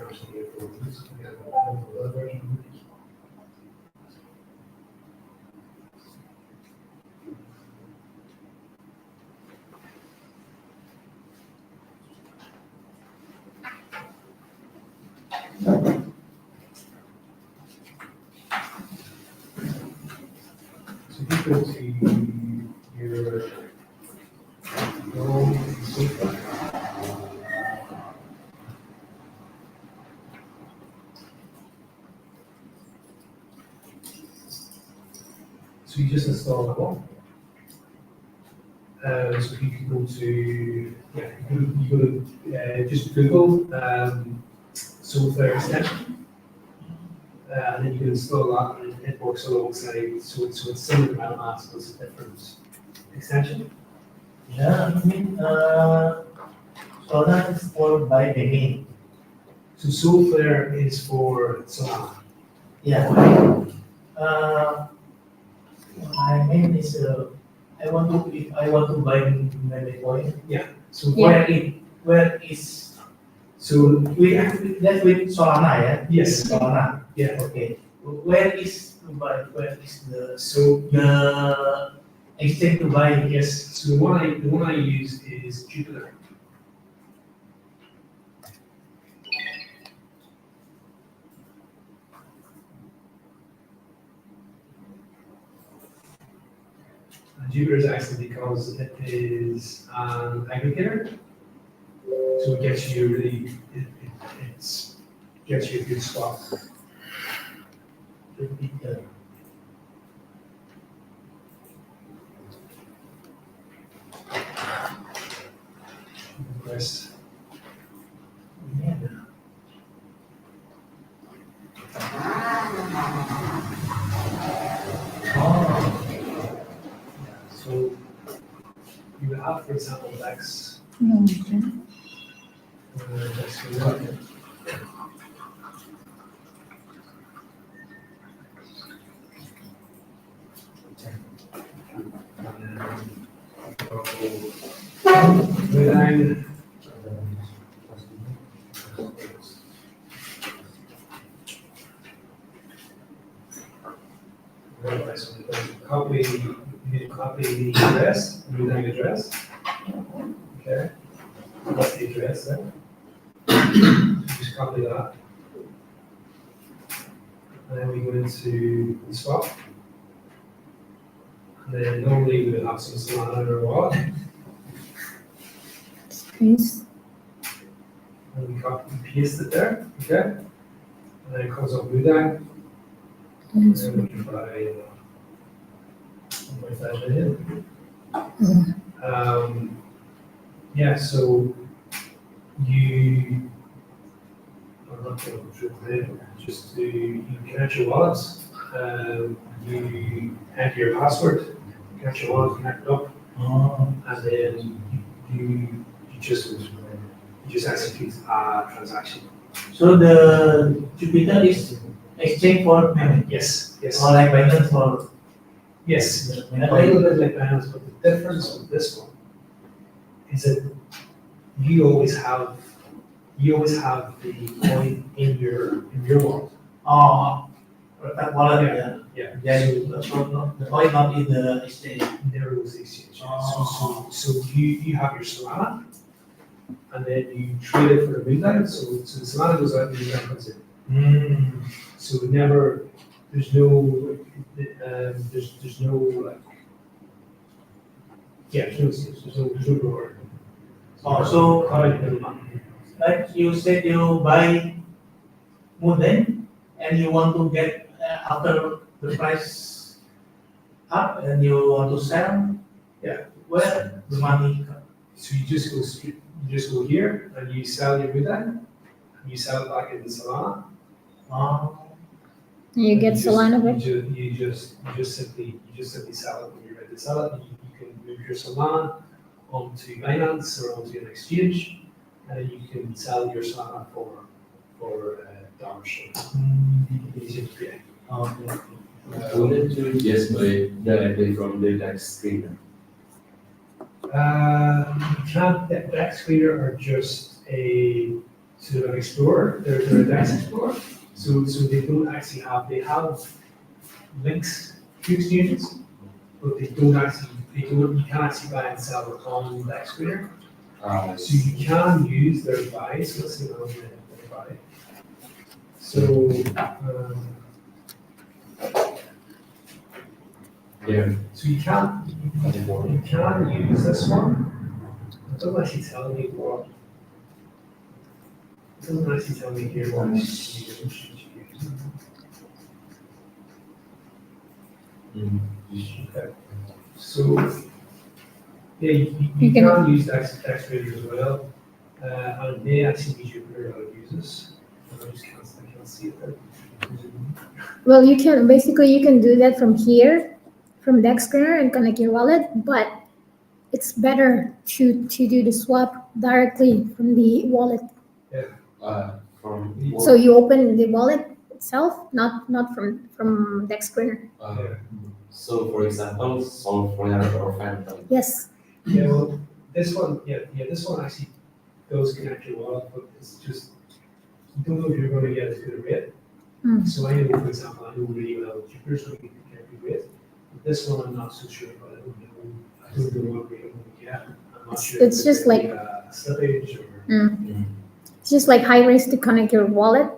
go to your so you just install that one. So you can go to you go to just Google Solfair extension, and then you can install that, and it works alongside. So it's similar to MetaMask, but it's a different extension. Yeah, I mean, Solana is for by banking. So Solfair is for Solana. Yeah. I mean is I want to if I want to buy Bitcoin. So Yeah. Where is so that's with Solana, yeah? yes, Solana. yeah. Okay. Where is to buy? Where is So the exchange to buy? yes, so the one I use is Jupiter. And Jupiter is excellent because it is an aggregator, so it gets you really it's gets you a good spot. Nice. So you would have, for example, Lex. No. Lex will work it. Then copy, you need to copy the address, Mudang address. Okay, that's the address there. Just copy that. And then we go into the swap. And then normally we would have some Solana in our wallet. Space. And we copy and paste it there, okay? And then it comes up Mudang. And then we can buy 1.5 million. Yeah, so I'm not going to go through it, just to you connect your wallets, You enter your password, get your wallet connected up, Oh, and then you just execute a transaction. so the Jupiter is exchange for payment, Yes, yes, or like Binance for yes. A Binance? little bit like Binance, but the difference with this one is that you always have the coin in your wallet. Oh, that wallet, yeah. Yeah. Then the coin not in the exchange. There was the exchange. Oh. So you have your Solana, and then you trade it for the moonlight. So the Solana goes out and the moonlight comes in. Mm. So it never, there's no, there's no like, yeah, there's no reward. Oh, so Caught in the middle month. like you said, you buy Moonlight and you want to get after the price up and you want to sell. Yeah. Where the money come? So you just go here and you sell your moonlight, and you sell it back into Solana. Oh, You get Solana back. You just simply sell it when you're ready to sell it. You can move your Solana onto Binance or onto an exchange, and then you can sell your Solana for dollars. Easy to create. okay. Wouldn't you just buy it directly from the tax screener? You can't, DEX Screener are just a sort of an explorer. They're a DEX explorer. So they don't actually they have links to exchanges, but you can't actually buy and sell it on DEX Screener. So you can use their buy, so let's see how their buy. So, Yeah. so you can use this one. It doesn't actually tell me what. It doesn't actually tell me here what you use. Okay. So, yeah, you can use text reader as well. And it may actually be Jupiter how it uses. I can't see it there. Well, you can do that from here, from Dexter and connect your wallet, but it's better to do the swap directly from the wallet. From So you open the wallet itself, not from Dexter. so for example, Soulflare or Phantom. Yes. Yeah, well, this one actually does connect your wallet, but it's just, you don't know if you're going to get as good a rate. Mm. So I know, for example, I know really well Jupiter's going to get a good rate. But this one, I'm not so sure about. I don't know what rate I'm going to get. I'm not sure. It's if just gonna like- be a slippage or. It's just like high risk to connect your wallet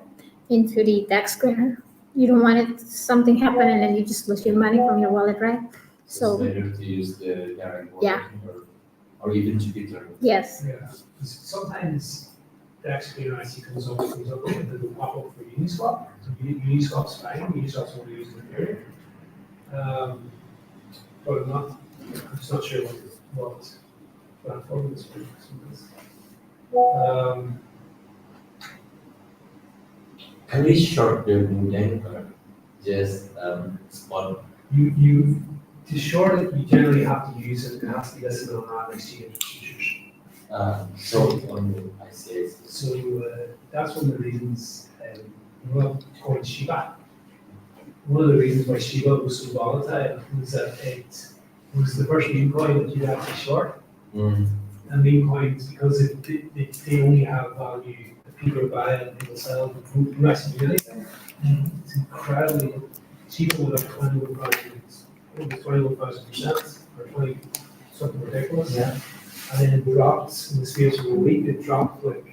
into the DEX screener. You don't want it something happen and then you just lose your money from your wallet, right? So So it's better to use the direct wallet Yeah. or even Jupiter. yes. Yeah. Sometimes the actually actually comes up with the pop-up for Uniswap. So Uniswap's fine. Uniswap's only used in the area. But I'm just not sure what platform this is. Can we short the Mudang or just spot? To short it, you generally have to use it. It has to be listed on our exchange futures. So on the ICS. So that's one of the reasons. Well, coin Shiba. One of the reasons why Shiba was so volatile was that it was the first meme coin that you had to short. And meme coins, because they only have value that people buy and people sell, who actually do anything. It's incredibly, Shiba would have climbed over over 21,000% or 20, something ridiculous. Yeah. And then it dropped in the space of a week, it dropped like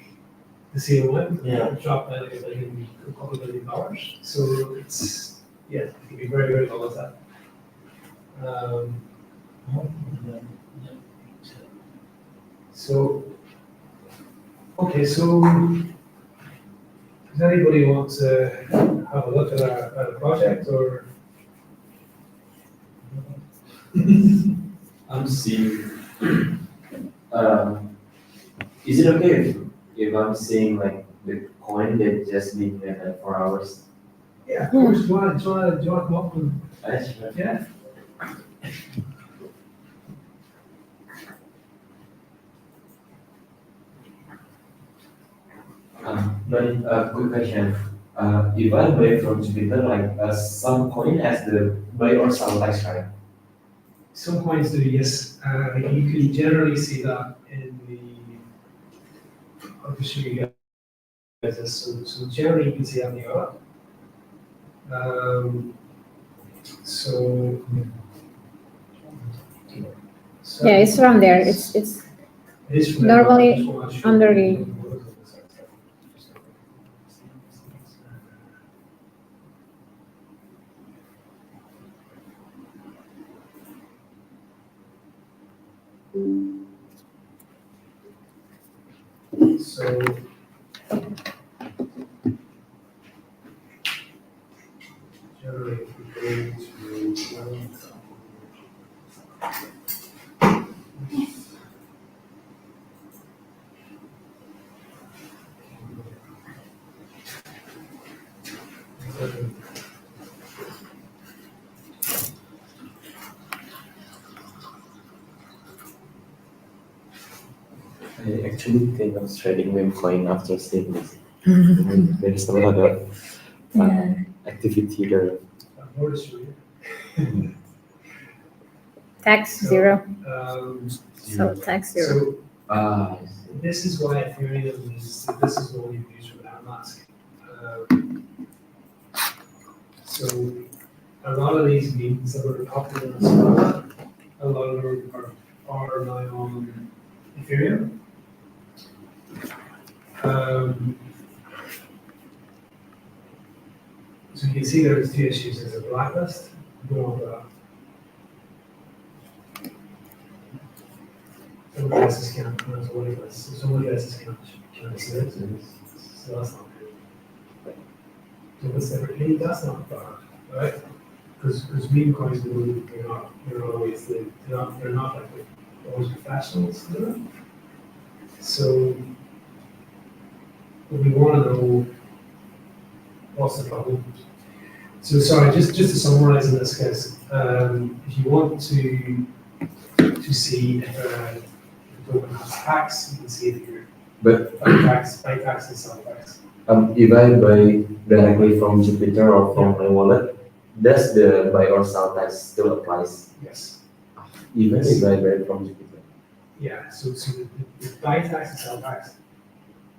the same amount. Yeah. It dropped by like a couple of $1 billion. So it's, yeah, it can be very, very volatile. So, okay, so does anybody want to have a look at a project or? I'm seeing. Is it okay if I'm seeing like the coin that just been there like 4 hours? Yeah, of course. Do you want to come up and Nice. yeah? But quick question. If I buy from Jupiter, like some coin has the buy or sell tax, right? Some coins do, yes. Like you can generally see that in the. I'll just show you guys this. So generally you can see that in the euro. So. So Yeah, it's around there. It's it is from there, but I normally just wanna show under you- So. Generally, if we go to. I actually think of trading meme coin after seeing this. There's a lot of activity there. More to show you. tax So, zero. Um, So tax zero. so Ah, this is why Ethereum is, this is what we've used for MetaMask. So a lot of these memes that were popular in Solana, a lot of them are now on Ethereum. So you can see there's two issues. There's a blacklist. Go on to that. Somebody else's account, there's a whitelist. So somebody else's account can't see it. So that's not good. So what's separately, that's not bad, right? Because meme coins, they're not always they're not like always professionals, you know? So we want to know what's the problem. So sorry, just to summarize in this case, if you want to see if the token has tax, you can see it here. but Buy tax and sell tax. if I buy directly from Jupiter or from my wallet, does the buy or sell tax still applies? Yes. Even if I buy from Jupiter? Yeah, so the buy tax and sell tax,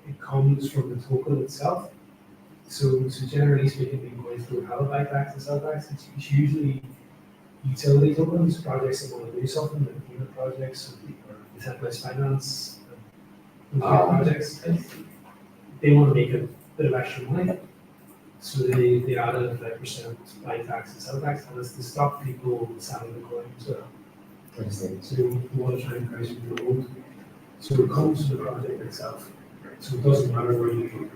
it comes from the token itself. So generally speaking, Bitcoins don't have a buy tax and sell tax. It's usually utility tokens, projects that want to do something, like unit projects or decentralized finance, those kind of projects. They want to make a bit of extra money, so they added a 5% buy tax and sell tax, and it's to stop people selling the coin as well. So you want to try and price your gold. So it comes from the project itself. So it doesn't matter where you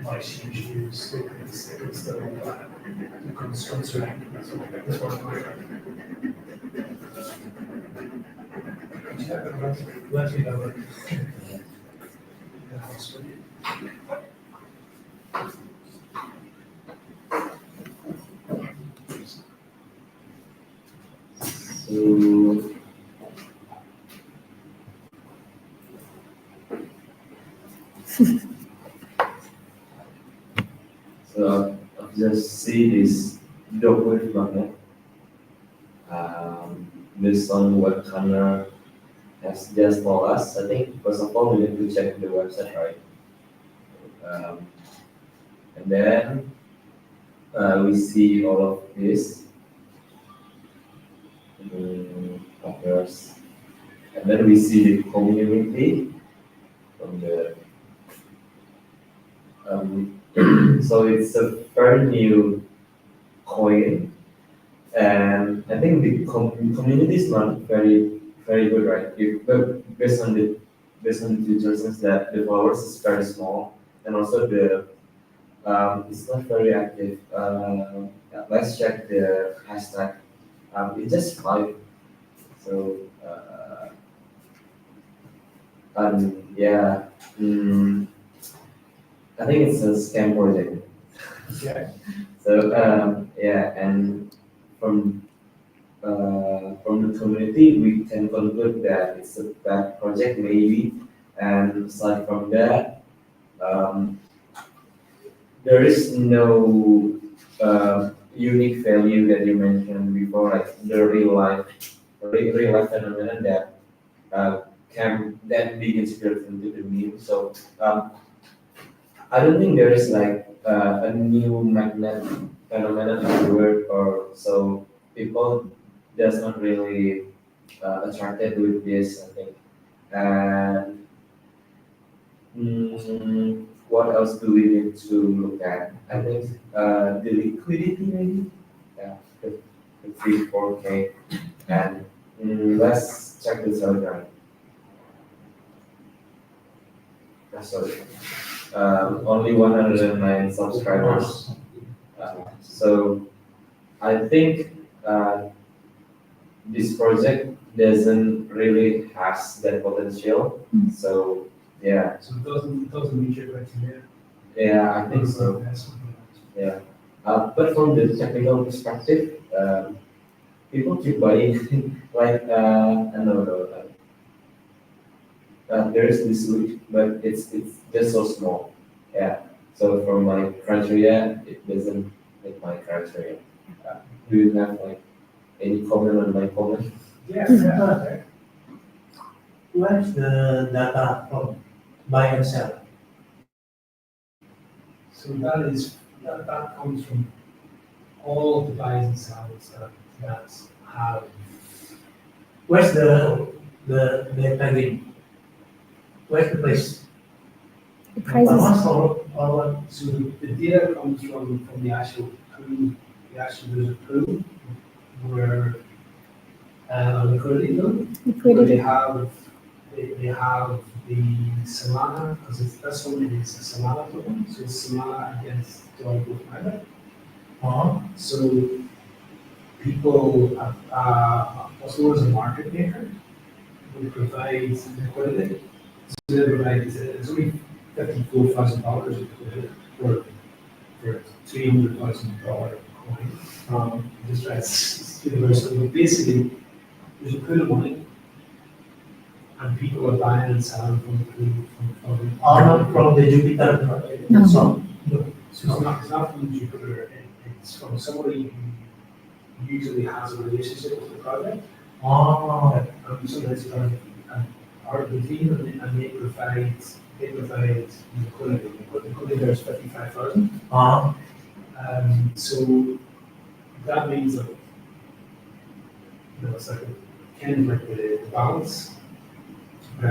buy huge news, it's still the construct. That's one contract. Let's see that one. So, so I'll just see this document market. Based on what Connor has just told us, I think first of all we need to check the website, right? And then we see all of this. Others. And then we see the community from the so it's a very new coin, and I think the community is not very good, right? But based on the features, since that the followers is very small, and also the it's not very active. Yeah, let's check the hashtag. It's just 5. So yeah, I think it's a scam project. Yeah. So So yeah, and from the community, we can conclude that it's a bad project maybe, and aside from that, um, there is no unique value that you mentioned before, like the real life phenomenon that can then be inspired into the meme. So I don't think there is like a new magnet phenomenon in the world, or so people just not really attracted with this. I think, and what else do we need to look at? I think the liquidity maybe, yeah, the 3-4K, and let's check this out, right? Sorry. Only 109 subscribers. So I think this project doesn't really has that potential. So yeah, So it doesn't meet your criteria. yeah, I think so. Yeah. But from the technical perspective, people keep buying like I don't know. There is this week, but it's just so small. Yeah. So from my criteria, it doesn't meet my criteria. Do you have like any comment on my comment? Yeah. Where's the data from buy and sell? So that comes from all the buys and sells that have. Where's the tagging? Where's the place? The prices. Or what? So the data comes from the actual pool. There's a pool where liquidity loan. Where Liquidity. they have the Solana, because that's only it's a Solana token, so it's Solana against dollar growth market. So people, also as a market maker, will provide liquidity. So they provide, it's only $54,000 liquidity for $300,000 coin. Just try it's universal, but basically, there's a pool of money, and people are buying and selling from the pool, Not from the Jupiter project. No. So, So it's not from Jupiter, it's from somebody who usually has a relationship with the project. Sometimes it's an art of the team, and they provide liquidity. Liquidity there is 55,000. So that means that it's like kind of like the balance. So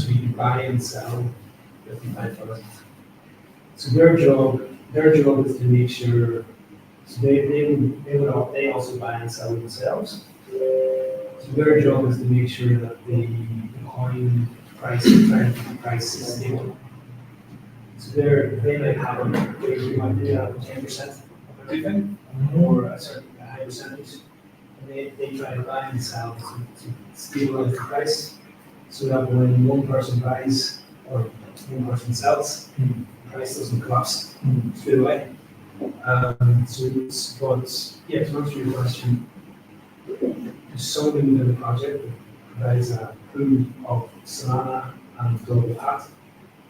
you can buy and sell 55,000. So their job is to make sure. So they also buy and sell themselves. So their job is to make sure that the coin price is stable. So they might have they might do 10% of everything, or a certain high percentage. And they try to buy and sell to stabilize the price, so that when one person buys or one person sells, the price doesn't collapse straight away. But yeah, to answer your question, there's somebody within the project that provides a pool of Solana and global hat,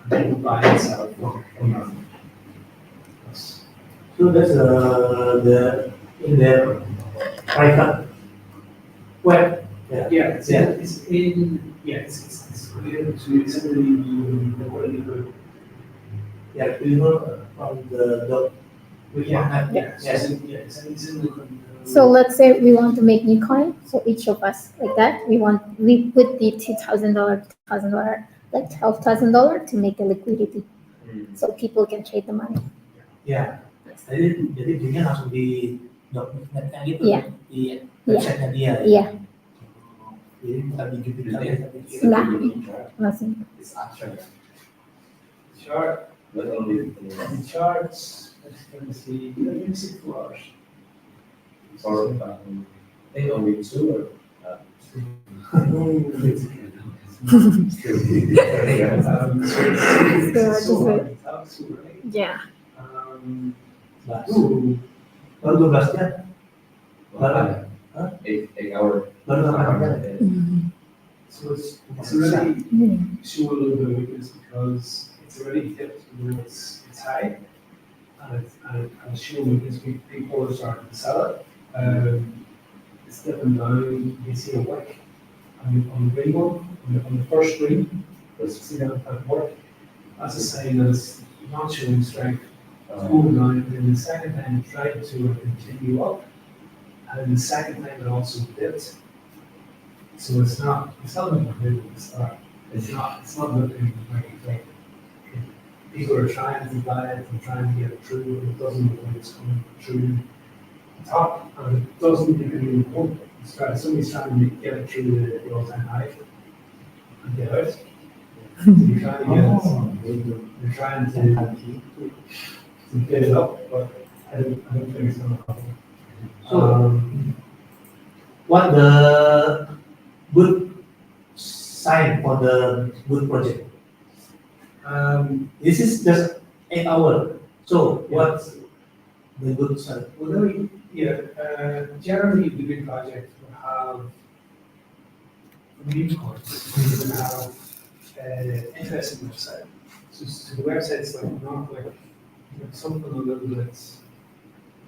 and they will buy and sell from that. so that's the in their private web. It's related to simply the liquidity group. Yeah, do you know from the dot? It's in the. So let's say we want to make new coin. So each of us like that, we put the $2,000, like $12,000 to make a liquidity, so people can trade the money. Ya, jadi belinya langsung di .net-nya gitu, Iya. di website-nya dia. Iya, Jadi bukan di Jupiter ya, tapi di Enggak. langsung. It's abstract, Chart, but only the charts, let me see 2 hours. for I think only 2 or Yeah. So Baru 12 jam. Makan. Hah? 8 hour. Baru 8 jam. So it's already show a little bit of weakness because it's already dipped when it's high, and it's showing weakness. People are starting to sell it. It's dipping down. You can see a wick on the green one, on the first screen. See that at work. That's a sign that it's not showing strength. It's going down, and then the second time it tried to continue up, and then the second time it also dipped. So it's not looking good at the start. It's not looking like people are trying to buy it and trying to get it through, and it doesn't look like it's coming through the top, and it doesn't even want it. Somebody's trying to get it through the all-time high and get out. So you're trying to get it. You're trying to get it up, but I don't think it's going to happen. So, what the good sign for the good project? This is just 8 hours. So, what's the good sign? Well, generally the big project will have unicorns, will have interesting website. So the website's like not like something a little bit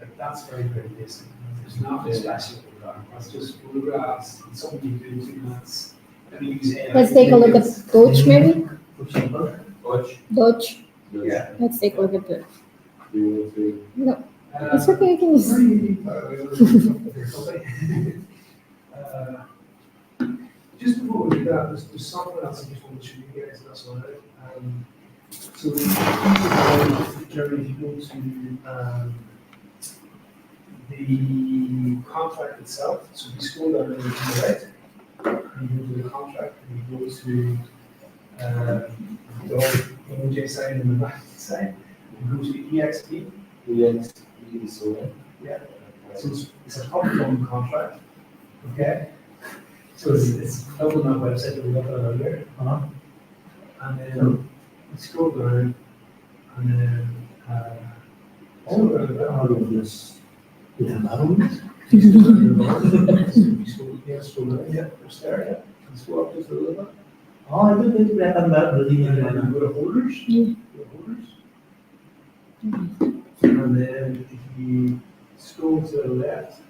like that's very basic. There's nothing special about that. That's just photographs and something you do in 2 minutes. And you use AI. Let's take a look at Doge maybe. For example, Doge. Yeah. Let's take a look at it. No, Uh, it's okay. You can use. Just before we do that, there's something else I just want to show you guys. That's all right. So, Germany, if you go to the contract itself, so we scroll down to the right, and you go to the contract, and you go to the OJ side and the back side, and go to EXP. Yeah. So it's a public contract, okay? So it's built on that website that we looked at earlier. And then we scroll down, and then all around of this. Scroll down, yeah, there's there, yeah. And scroll up just a little bit. oh itu kelihatan banget belinya And di then mana. go to holders. Yeah. Go to holders. And then if you scroll to the left,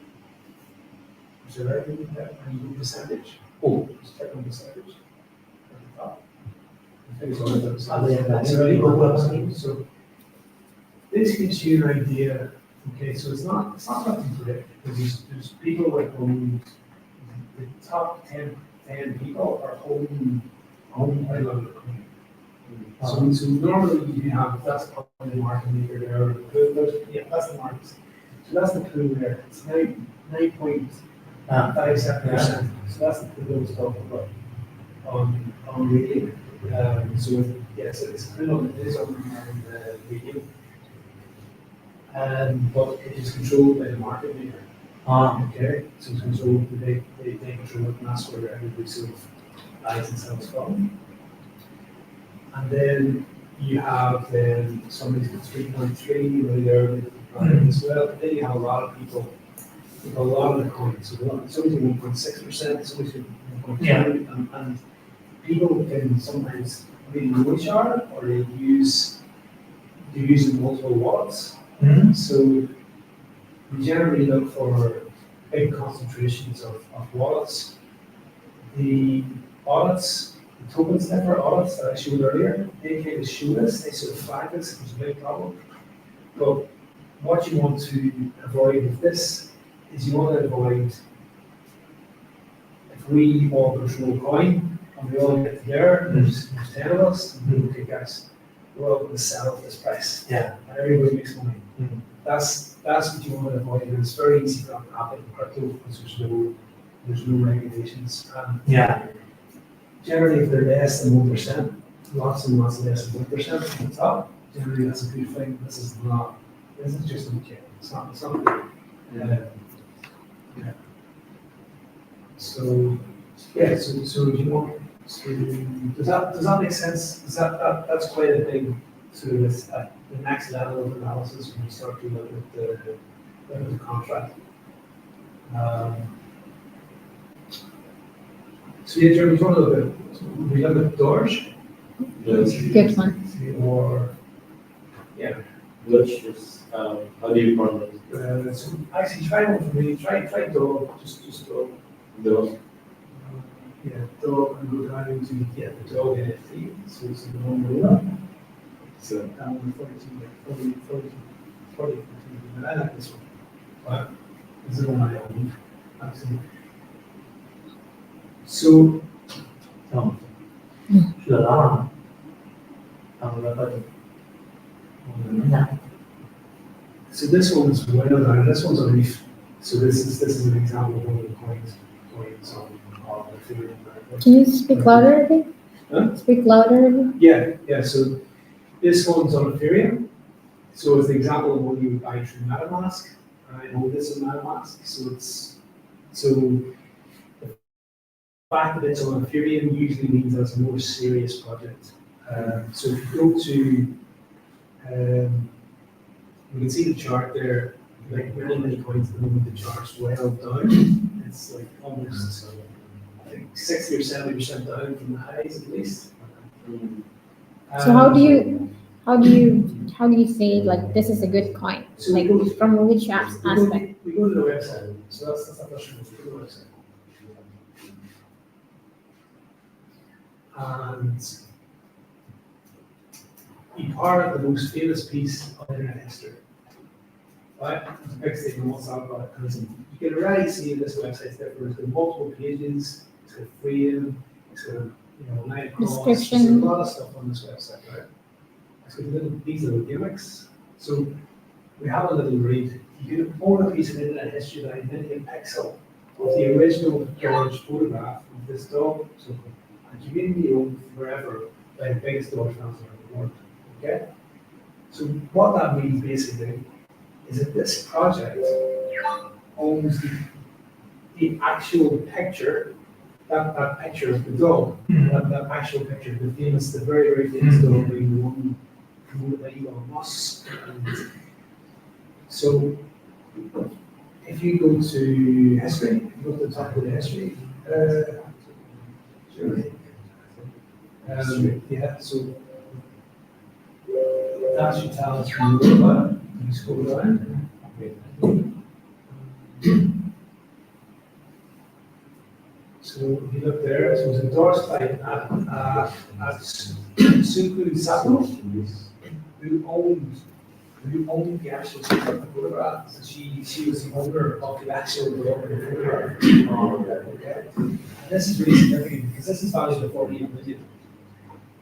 there's a right in there, and you go percentage. Oh, just check on percentage at the top. I think it's all the Ada yang percentage. tadi dari beberapa ini. So this gives you an idea. Okay, so it's not nothing to it. There's people like the top 10 people are holding quite a lot of the coin. So normally you have, that's probably the market maker there. Yeah, that's the market. So that's the pool there. It's 9.57%. So that's the pool that was talking about on radio. So yes, it's a pool on, it is on the radio. But it is controlled by the market maker. Okay, so it's controlled, they control it, and that's where everybody sort of buys and sells from. And then you have somebody's got 3.3, really early as well. But then you have a lot of people with a lot of the coins. So somebody's got 1.6%, somebody's got 1.2%, and people can sometimes really know each other, or they're using multiple wallets. So we generally look for big concentrations of wallets. The audits, the token sniffer audits that I showed earlier, they kind of show this, they sort of flag this as a big problem. But what you want to avoid with this is you want to avoid, if we all control coin and we all get together, there's 10 of us, and okay guys, we're all going to sell at this price. Yeah. And everybody makes money. That's what you want to avoid, and it's very easy for that to happen in crypto because there's no regulations. Yeah. Generally, if they're less than 1%, lots and lots less than 1% at the top, generally that's a good thing. This is just okay. It's not good. Yeah. So you want to, does that make sense? That's quite a big sort of the next level of analysis when you start to look at the contract. So yeah, Jeremy, do you want to look at, we look at doors Good one. or, yeah. Blush is, how do you pronounce So actually try one for me, try dog, just dog. those? Yeah, dog and go down to get the dog NFT, so it's the normal one. So down 40, and I like this one. But this is one I own, actually. So, Sudah lama. Tahun berapa tuh? so this one's well done, this one's a reef. So this is an example of one of the coins on the Ethereum. Can you speak louder a bit? Huh? Speak louder a bit. Yeah, so this one's on Ethereum. So it's the example of what you would buy through MetaMask. I know this is MetaMask, so the fact that it's on Ethereum usually means that it's a more serious project. So if you go to, you can see the chart there, like many coins at the moment, the chart's well down. It's like almost, I think 60 or 70% down from the highs at least. So how do you say like this is a good coin? So Like we go- from which aspect? We go to the website, so that's the first one, we go to the website. And you are the most famous piece of internet history. Right? It's a big statement, what's that about? And you can already see this website's different. It's got multiple pages, it's got frame, it's got line across. Description. There's a lot of stuff on this website, right? It's got these little gimmicks. So we have a little read. You can own a piece of internet history that identity in pixel of the original George photograph of this dog. So a community owned forever by the biggest dog fans around the world. Okay? So what that means basically is that this project owns the actual picture, that picture of the dog, that actual picture, the very, very famous dog, the one promoted by Elon Musk. And so if you go to history, if you go to the top of the history, yeah, so that should tell us from the robot. You scroll down. So if you look there, so it's endorsed by Suku Sato, who owned the actual photograph. So she was the owner of the actual photograph. Okay. And this is really significant because this is valued at 48 million.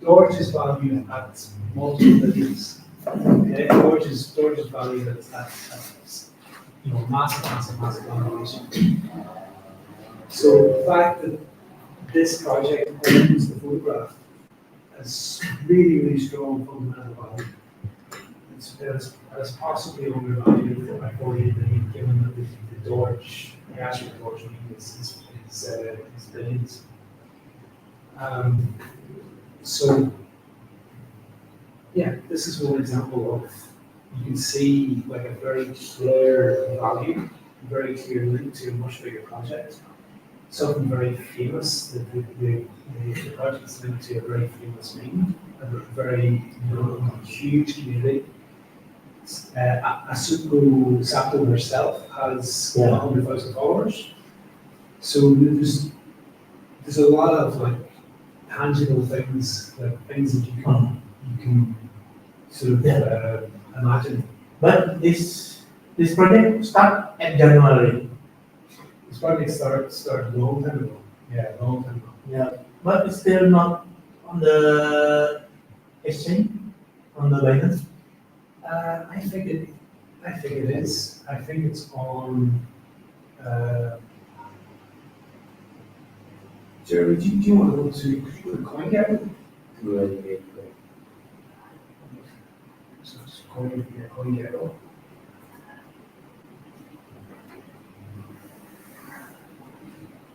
George is valued at multiple millions. Okay, George is valued at massive valuation. So the fact that this project owns the photograph has really strong fundamental value. It's possibly undervalued by 48 million, given that the actual George is billions. So, yeah, this is one example of, you can see like a very clear value, a very clear link to a much bigger project. Something very famous, the project's linked to a very famous meme, a very huge community. Asuko Sato herself has 100,000 followers. So there's a lot of like tangible things, like things that you can sort of imagine. But this project start at January. This project started a long time ago. Yeah, a long time ago. Yeah, but it's still not on the exchange, on the Binance. I think it is. I think it's on. Jerry, do you want to go to CoinGecko? So it's CoinGecko.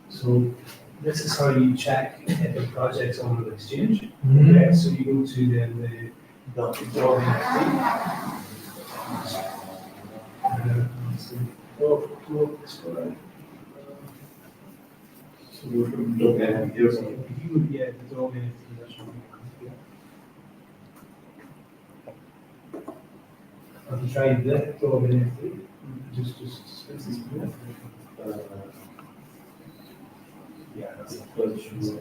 So this is how you check if the project's on an exchange. Okay, so you go to the dog NFT. So we're from dog NFT or something. He would, yeah, the dog NFT, that's what we have you tried that dog NFT? Just spend this minute. Yeah, that's a question.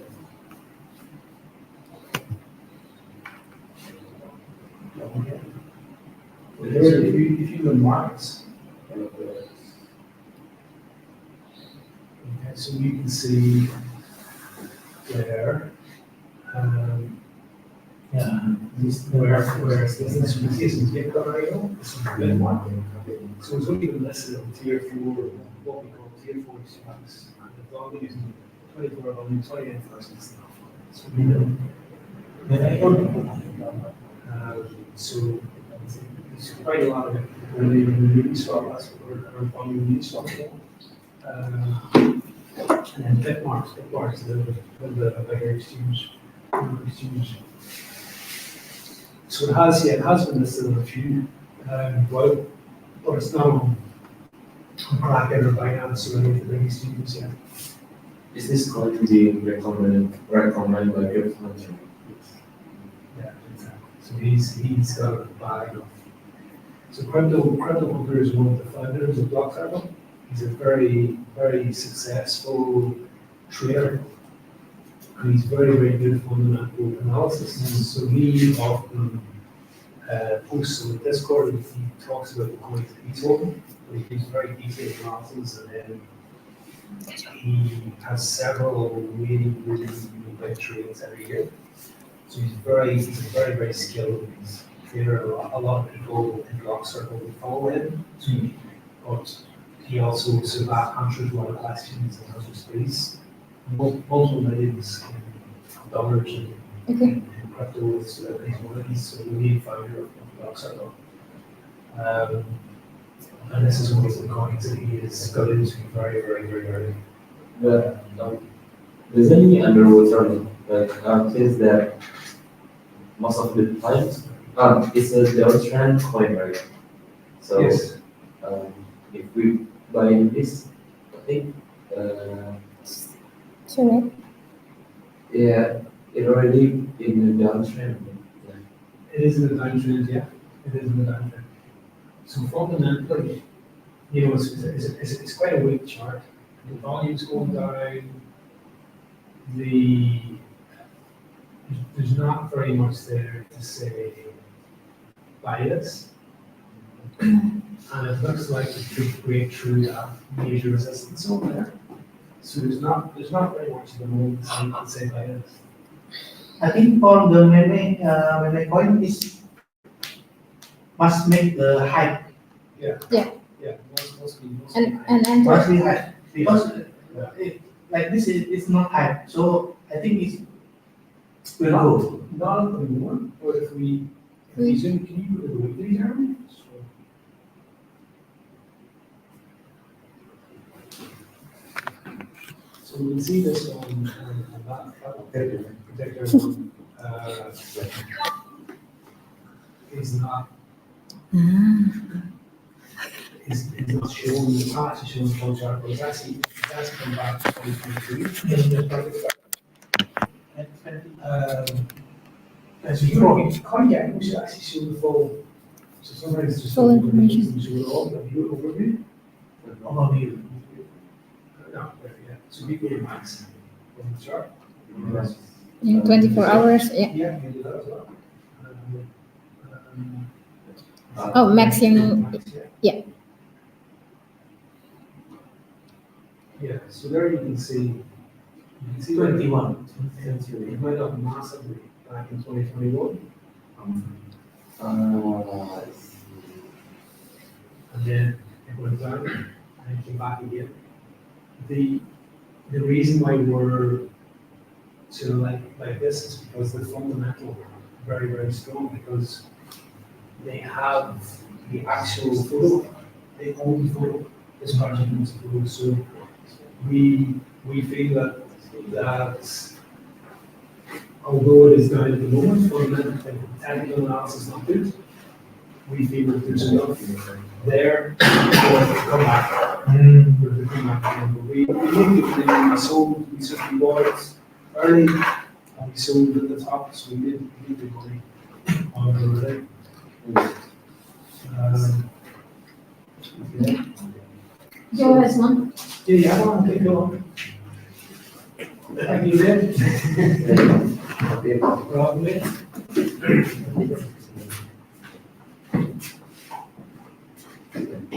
If you go markets, okay, so you can see there, where this is Bitcoin right now, this is Bitcoin. So it's only been listed on tier 4, what we call tier 4 stocks. And the volume is 24 volume, 28,000 stuff. So we know. So it's quite a lot of it. When they release stock, that's what we're finding release stock. And then Bitmarks, the bigger exchange. So it has been listed on a few, but it's not on Kraken or Binance or any of the big exchanges yet. Is this going to be recommended by your country? Yeah, exactly. So he's got a bag of. So Crypto Hunter is one of the founders of Blockcircle. He's a very, very successful trader. And he's very, very good at fundamental analysis. So he often posts on the Discord and he talks about the coins that he's holding. He gives very detailed analysis, and then he has several really, really big trades every year. So he's a very, very skilled trader. A lot of people in Blockcircle will follow him. But he also sort of answers a lot of questions and answers space. Multiple millions in dollars in crypto is one of these, so the lead founder of Blockcircle. And this is one of the coins that he has got into very, very, very early. There's any underwater things that most of the times it's a downtrend coin, right? So Yes. if we buy this, I think Sorry. yeah, it already in the downtrend. It is in the downtrend, yeah. It is in the downtrend. So fundamentally, it's quite a weak chart. The volume's going down. There's not very much there to say buy this. And it looks like it could break through that major resistance over there. So there's not very much at the moment to say buy this. I think for the meme coin is must make the hype. Must be hype because like this is not hype. So I think it's will go. Not at the moment, but if we zoom, can you go to the weekly Jeremy? So we can see this on that particular one. Is not showing the past, it's showing the full chart, but that's come back to 2023. So you know, we should actually show the full. So sometimes it's just Full information. Show it all, but you overview. Overview. No, yeah. So we go to max on the chart. In 24 hours, yeah. Yeah, we do that as well. Oh, maximum. Yeah. Yeah, so there you can see 21. it went up massively back in 2021. And then it went down and it came back again. The reason why we're sort of like this is because the fundamental are very, very strong, because they have the actual photo, they own the photo, this project owns the photo. So we feel that although it is down at the moment, fundamentally, technical analysis is not good, we feel that there's enough there for it to come back. For it to come back. We looked at it, we sold, we certainly bought early, and we sold at the top, so we did the money on the day. Yeah. Joe has one. Yeah, I want to go on. Thank you, Lynn. Probably.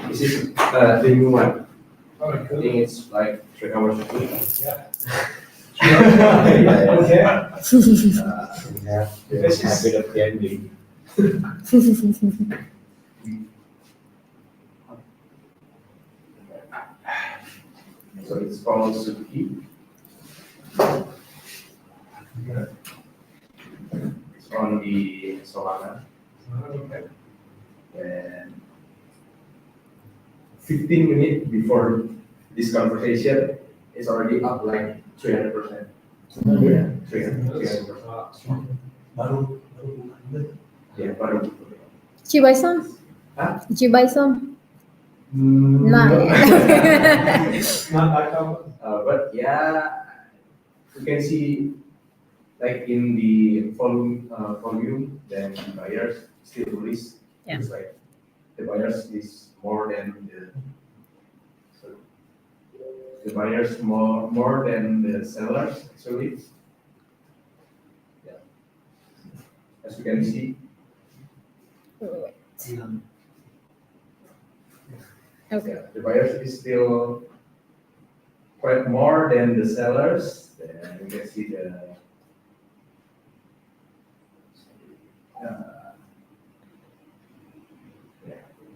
This is the new one. All right, I cool. think it's like 3 hours ago. Yeah. Yeah. Okay. We have the This is- habit of gambling. So it's called Suki. It's on the Solana. Okay. And 15 minutes before this conversation, it's already up like 300%. Yeah, 300%. Baru bukan. Yeah, baru. Did you buy some? Huh? Did you buy some? Not Not. that common. But yeah, you can see like in the volume, then the buyers still bullish. Yeah. It's like the buyers is more than so the buyers more than the sellers actually. Yeah. As you can see, Okay. yeah, the buyers is still quite more than the sellers. Then you can see the yeah,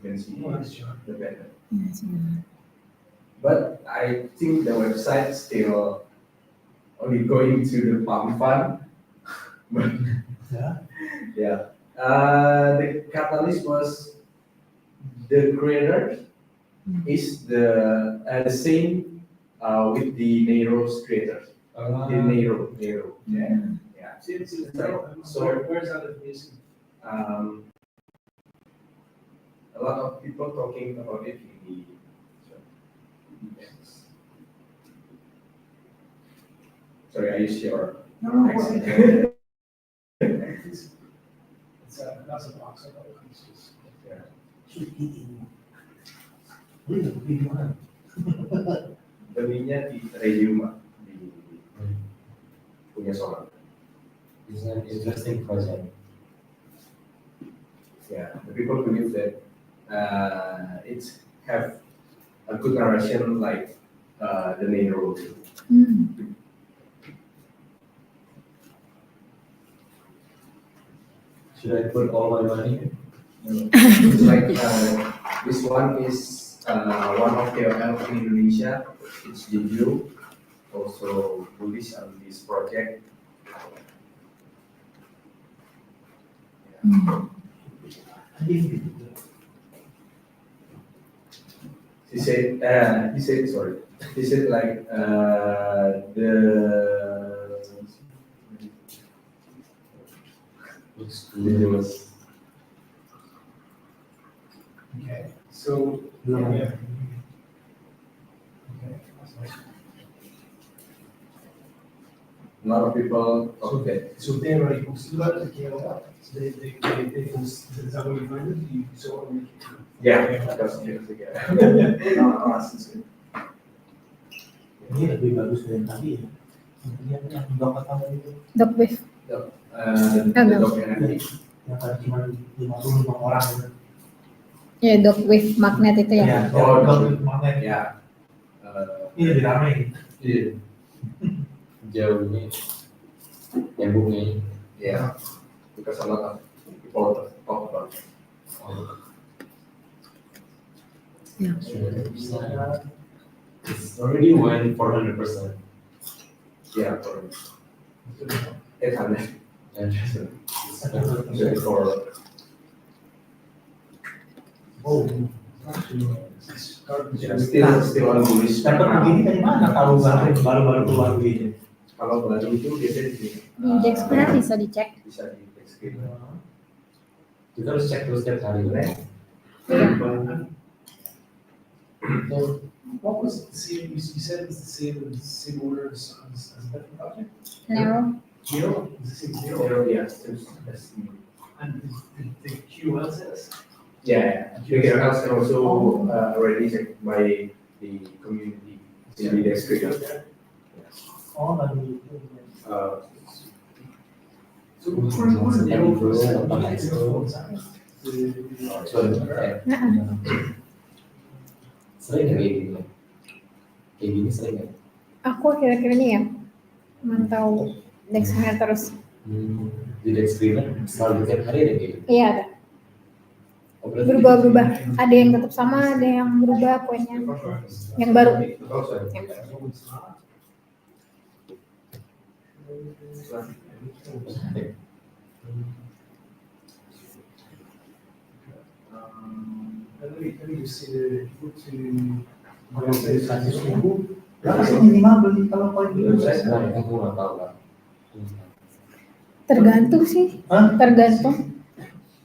you can see the better. But I think the website still only going to the palm fund. But Yeah. yeah, the catalyst was the creator is the same with the Neiro's creators. The Neiro. Yeah. Yeah. So where's that information? Um, a lot of people talking about it in the events. Sorry, I use your accent. That's a box. I thought it was just- Yeah. Should eat in. Beli di mana? Belinya di Regiuma di punya solar. It's an interesting project. Yeah, the people believe that it have a good narration like the main road. Mm. Should I put all my money? It's like this one is one of the KOL in Indonesia. It's Jinju, also bullish on this project. He said sorry. He said like Looks ridiculous. Okay, so, yeah. Okay, that's nice. a lot of people talk that. So they already posted about it, they so they post, is that what you find it? You saw it? Yeah, because Ini lebih bagus dari tadi ya. Lihat yang blok pertama itu Dog with. the no. dog energy. yang tadi cuma 55 orang gitu. Ya, dog with magnet itu ya. Ya, Oh, blok itu magnet. Yeah. Ini lebih ramai. Yeah. Jauh ini, nyambungnya ini. Yeah. Because a lot of people talk about it. Yeah. It's already went 400%. Yeah, for 800. And So for Oh, yeah, still on bullish. dapat begini dari mana tahu baru keluar begini? Kalau baru itu biasanya di Di Dexcraft bisa dicek. bisa di screen. Kita harus cek terus setiap hari. What was it, the same, you said it was the same order as a different project? Narrow. Zero, is the same zero? And the QL says? Yeah, figure out and also already checked by the community in the district. Oh, tadi. So for the Tadi old dulu person, apa it's itu? Sering nggak kayak gini? Kayak gini sering nggak? Aku akhir-akhir ini ya mantau Dexmer terus. Di eksperimen selalu tiap hari ada kayak gitu. Iya ada. Oh, berarti Berubah-ubah. Ada yang tetap sama, ada yang berubah poinnya. Yang baru. Yang baru. Let me just see the, go to. Berapa sih minimal beli kalau koin dulu? Nah, aku nggak tahu lah. Tergantung sih. Hah? Tergantung.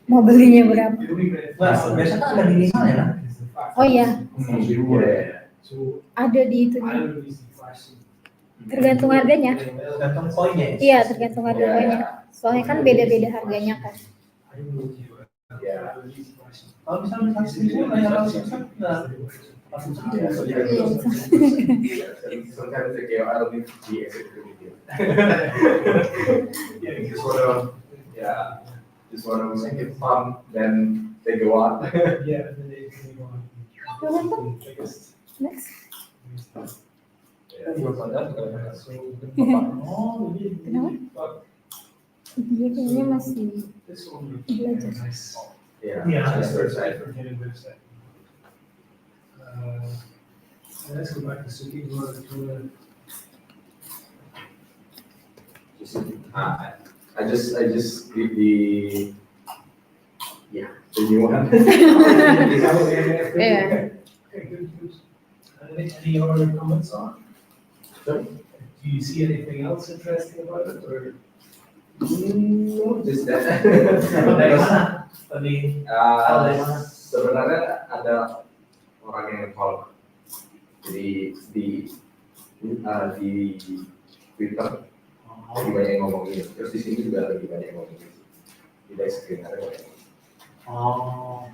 Mau belinya berapa? Nah, biasa kan ada minimal ya, nah? Oh iya, So ada di itu. I don't use the flash. Tergantung harganya. Tergantung koinnya. Iya, tergantung harga poinnya. Soalnya kan beda-beda harganya kan. I don't know if you use the flash. Kalau misalnya 100.000, kayak 100% nggak. Yeah, so sometimes the KOL needs to be executed. Yeah, Just wanna, just wanna make it fun, then they go on. yeah, and then they go on. Biggest. Next. So, Oh, jadi. Kenapa? Dia kayaknya masih this one, belajar. nice. Yeah, Yeah. that's their side. Forgetting website. Let's go back to Suki. You wanna- Just, I just did the new one. Yeah. Okay, good. Any other comments on? Sure. Do you see anything else interesting about it, or? No, just that. Dari mana? Tadi. Sebenarnya ada orang yang call di Twitter lagi banyak yang ngomongin, terus di sini juga lagi banyak yang ngomongin. Di screen ada banyak. Oh,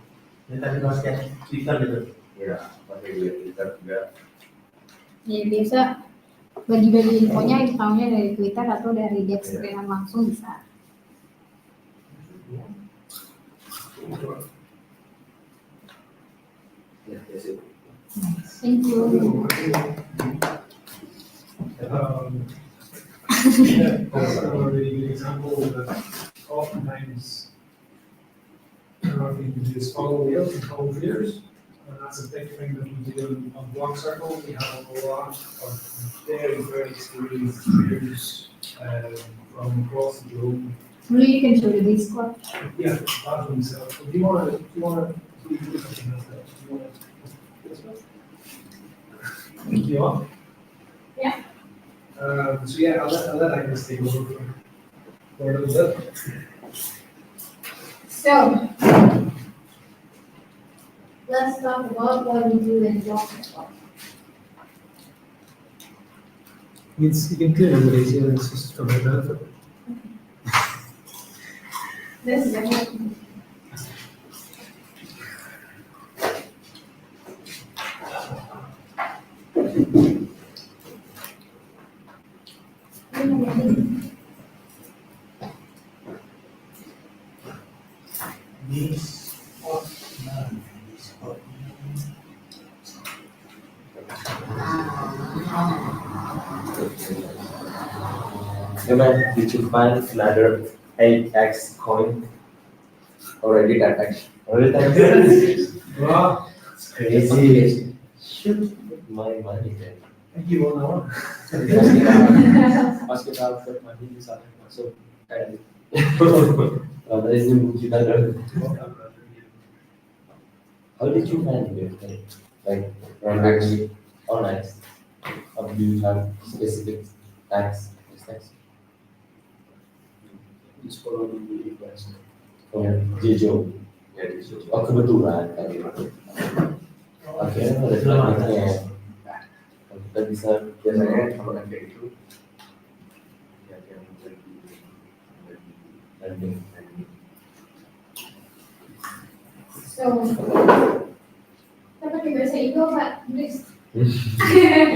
ini tadi pas kayak Twitter gitu. Ya, pakai Twitter juga. Ya biasa bagi-bagi infonya, tahunya dari Twitter atau dari Dexcreen langsung bisa. Ya, that's it. Thank you. Yeah, that's a really good example that oftentimes another thing we do is follow wheels and follow fears. And that's a big thing that we do on Blockcircle. We have a lot of very experienced traders from across the globe. Maybe you can show the Discord. Yeah, that themselves. Do you want to, please do something else? Do you want to, this one? You want? Yeah. So yeah, I'll let Agnes take over for a little bit. So, let's talk about what we do in Blockcircle. You can clear nowadays, yeah, it's just for my benefit. This is everything. Did you find another 8x coin? Already that action. Already 10x? Wow, It's crazy. Shoot my money then. thank you, one. Pas kita upload money di sana masuk kayak ada ini kita ada. How did you find it? Like randomly? Oh nice. Or do you have specific tax? Just follow the influencer. Oh, Jejo. Ya di situ. Oh, kebetulan kan gitu. Akhirnya ada kita ya. Kita bisa Biasanya kalau yang kayak gitu ya yang landing. So, dapat bahasa Indo Pak, Inggris.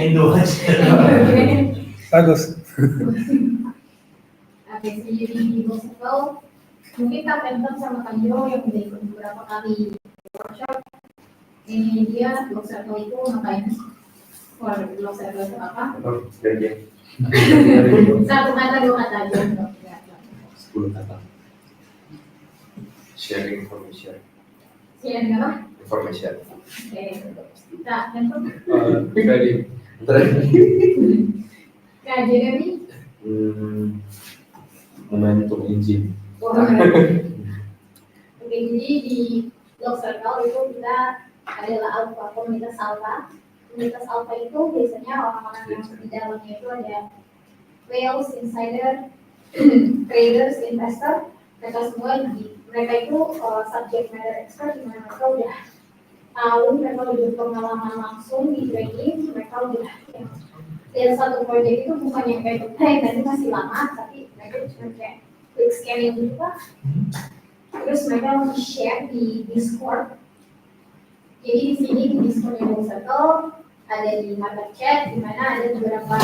Indo aja. Bagus. Oke, so jadi di Blockcircle, mungkin Kak Penter sama Kak Jiro yang udah ikut beberapa kali workshop. Ini dia Blockcircle itu ngapain? Blockcircle itu apa? atau dari Satu kata dua kata aja. 10 kata. sharing information. Siapa apa? Information. Oke, Kak Penter, Trading. Kak Jeremy. Momentum engine. Oke, jadi di Blockcircle itu kita adalah alpha, komunitas alpha. Komunitas alpha itu biasanya orang-orang yang di dalamnya itu ada whales, insider, traders, investor. Mereka semua mereka itu subject matter expert, di mana mereka udah tahu, mereka udah pengalaman langsung di trading, mereka udah dan satu proyek itu bukan yang kayak nanti masih lama, tapi mereka cuma kayak quick scanning gitu Pak. Terus mereka share di Discord. Jadi di sini di Discord yang Blockcircle ada di market chat, di mana ada beberapa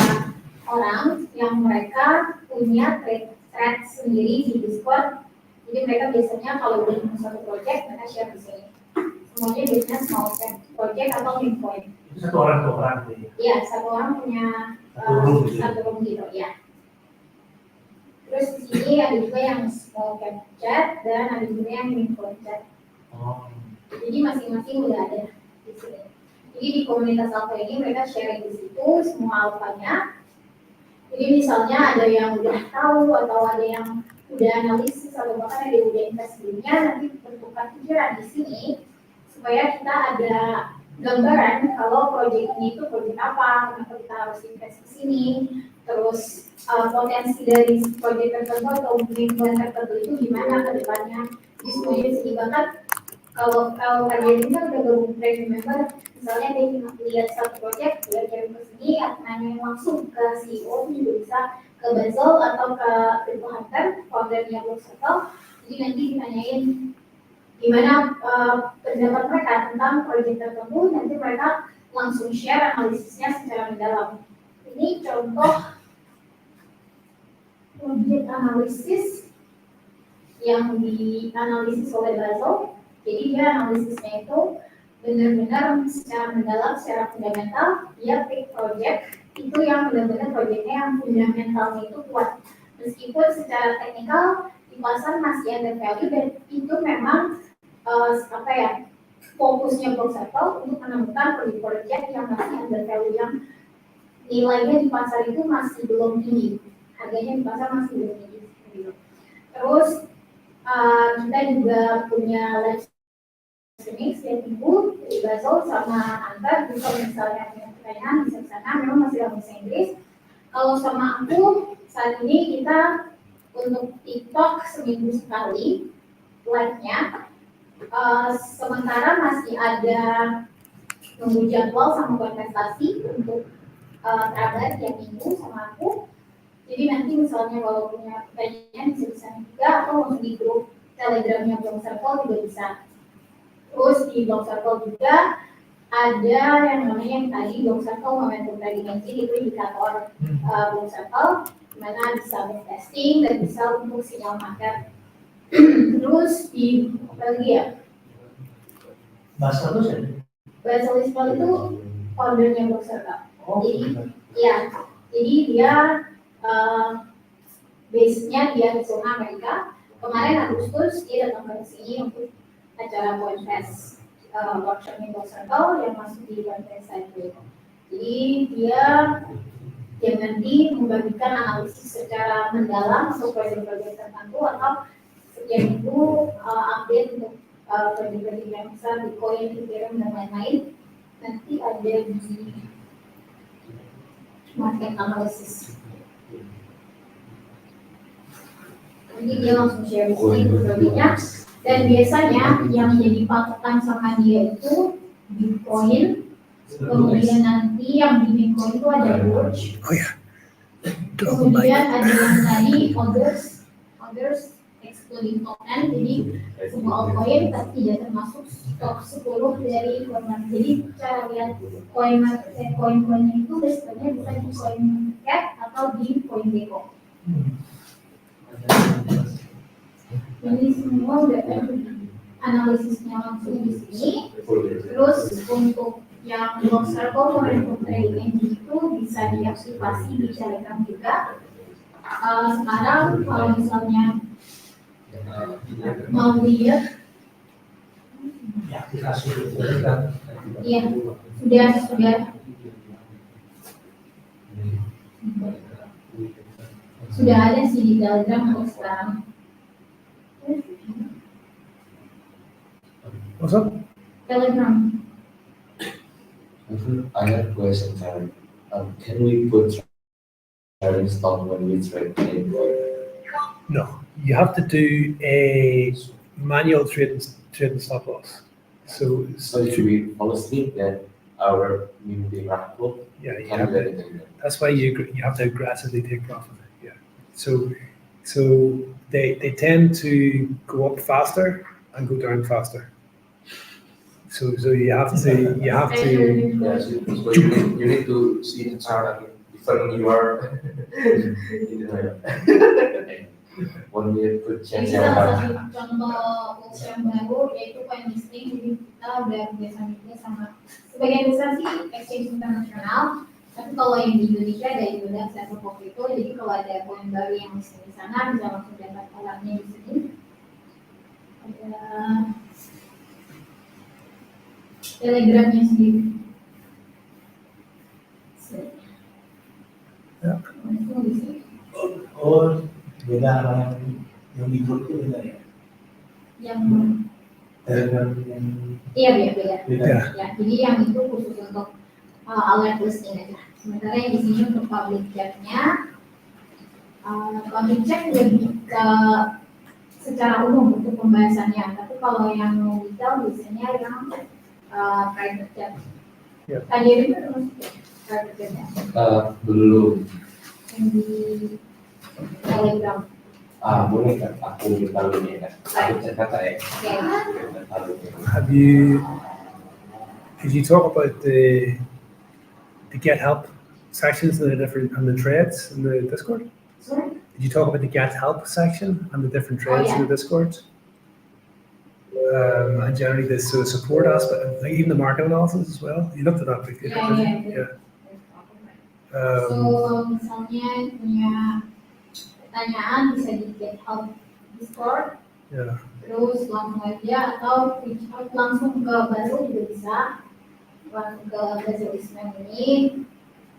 orang yang mereka punya thread sendiri di Discord. Jadi mereka biasanya kalau udah nemu satu project, mereka share di sini. Semuanya biasanya small cap project atau mid point. Itu satu orang gitu. Iya, satu orang punya satu room gitu, ya. Terus di sini ada juga yang small cap chat dan ada juga yang mid point chat. Oh. Jadi masing-masing udah ada di sini. Jadi di komunitas alpha ini mereka sharing di situ semua alphanya. Jadi misalnya ada yang udah tahu atau ada yang udah analisis atau bahkan ada yang udah invest sebelumnya, nanti bertukar pikiran di sini supaya kita ada gambaran kalau proyek ini itu proyek apa, kenapa kita harus invest di sini, terus potensi dari proyek tertentu atau lingkungan tertentu itu gimana ke depannya. Jadi semuanya di sini bahkan kalau kalian ini kan udah gabung training member, misalnya dia lihat satu proyek, dia kirim ke sini, nanya langsung ke CEO juga bisa, ke Basel atau ke Crypto Hunter, foundernya Blockcircle. Jadi nanti ditanyain gimana pendapat mereka tentang proyek tertentu, nanti mereka langsung share analisisnya secara mendalam. Ini contoh proyek analisis yang dianalisis oleh Basel. Jadi dia analisisnya itu benar-benar secara mendalam, secara fundamental, dia pick project itu yang benar-benar proyeknya yang fundamentalnya itu kuat. Meskipun secara teknikal di pasar masih ada value dan itu memang fokusnya Blockcircle untuk menemukan proyek yang masih ada value, yang nilainya di pasar itu masih belum tinggi, harganya di pasar masih belum tinggi. Terus kita juga punya live streaming setiap minggu di Basel sama Anda. Jadi kalau misalnya punya pertanyaan bisa ke sana, memang masih dalam bahasa Inggris. Kalau sama aku saat ini kita untuk TikTok seminggu sekali live-nya. Sementara masih ada nunggu jadwal sama kontestasi untuk terabad tiap minggu sama aku. Jadi nanti misalnya kalau punya pertanyaan bisa juga, atau langsung di grup Telegramnya Blockcircle juga bisa. Terus di Blockcircle juga ada yang namanya yang tadi Blockcircle Momentum Trading Engine, itu indikator Blockcircle, di mana bisa testing dan bisa untuk sinyal market. Terus di apa lagi ya? Basel itu siapa? Basel itu foundernya Blockcircle. Oh, Jadi dia base-nya di Arizona, Amerika. Kemarin Agustus dia datang ke sini untuk acara podcast workshopnya Blockcircle yang masuk di podcast saya. Jadi dia nanti membagikan analisis secara mendalam untuk proyek-proyek tertentu, atau setiap minggu update untuk proyek-proyek yang besar, Bitcoin, Ethereum, dan lain-lain. Nanti ada di market analysis. Jadi dia langsung share di sini profilnya. Dan biasanya yang jadi patokan sama dia itu Bitcoin. Kemudian nanti yang di Bitcoin itu ada Doge. Oh ya. Kemudian ada yang tadi others excluding token, jadi semua altcoin tapi tidak termasuk top 10 dari coin. Jadi cara lihat koin-koinnya itu biasanya bisa di coin market atau di coin deco. Jadi semua udah analisisnya langsung di sini. Terus untuk yang Blockcircle untuk trading engine itu bisa diaktifasi di Telegram juga. Sekarang kalau misalnya mau lihat, Ya, aplikasi itu kan. iya sudah ada sih di Telegram untuk sekarang. What's up? Telegram. I have a question, Karen. Can we put trading stop when we trade Bitcoin? No, you have to do a manual trade and stop loss. So If we fall asleep, then our will be profitable. yeah, you Can have, do anything. that's why you have to aggressively take profit. Yeah. So they tend to go up faster and go down faster. So you have to Yeah, so you need to see the chart before you are in the 1 minute put Ini change salah yang satu contoh tools yang baru yaitu coin listing. Jadi kita udah biasa sama sebagian besar sih exchange internasional. Tapi kalau yang di Indonesia ada Indonesia Sensor itu, jadi kalau ada coin baru yang listing di sana bisa langsung dapat alatnya di sini. Ada Telegramnya sendiri. Ya. Langsung di sini. Oh, beda sama yang di grup itu beda ya. Yang Telegram yang iya beda. beda. Ya. Ya, jadi yang itu khusus untuk alert listing aja. Sementara yang di sini untuk public chat-nya, public chat lebih ke secara umum untuk pembahasannya. Tapi kalau yang detail biasanya yang private chat. Ya. Tadi itu terus private chat-nya belum. yang di Telegram. Boleh kan aku tahu ini kan. Aku cek kata ya. Have did you talk about the get help sections and the threads in the Discord? Sorry? Did you talk about the get help section and the different threads in the Discord? And generally the sort of support aspect, like even the market analysis as well. You looked at that before. Yeah. So misalnya punya pertanyaan bisa di get help Discord. Yeah. Terus langsung aja atau reach out langsung ke Basil juga bisa, langsung ke Basil Ismail ini.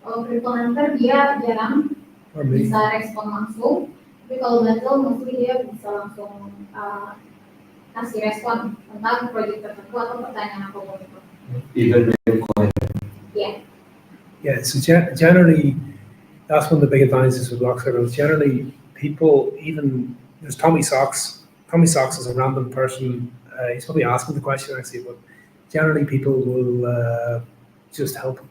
Kalau Crypto Hunter dia jarang bisa respon langsung, tapi kalau Basil mesti dia bisa langsung kasih respon tentang proyek tertentu atau pertanyaan apapun itu. Even Bitcoin. Yeah, so generally, that's one of the big advantages with Blockcircle. Generally, people, even there's Tommy Socks. Tommy Socks is a random person. He's probably asking the question actually, but generally people will just help.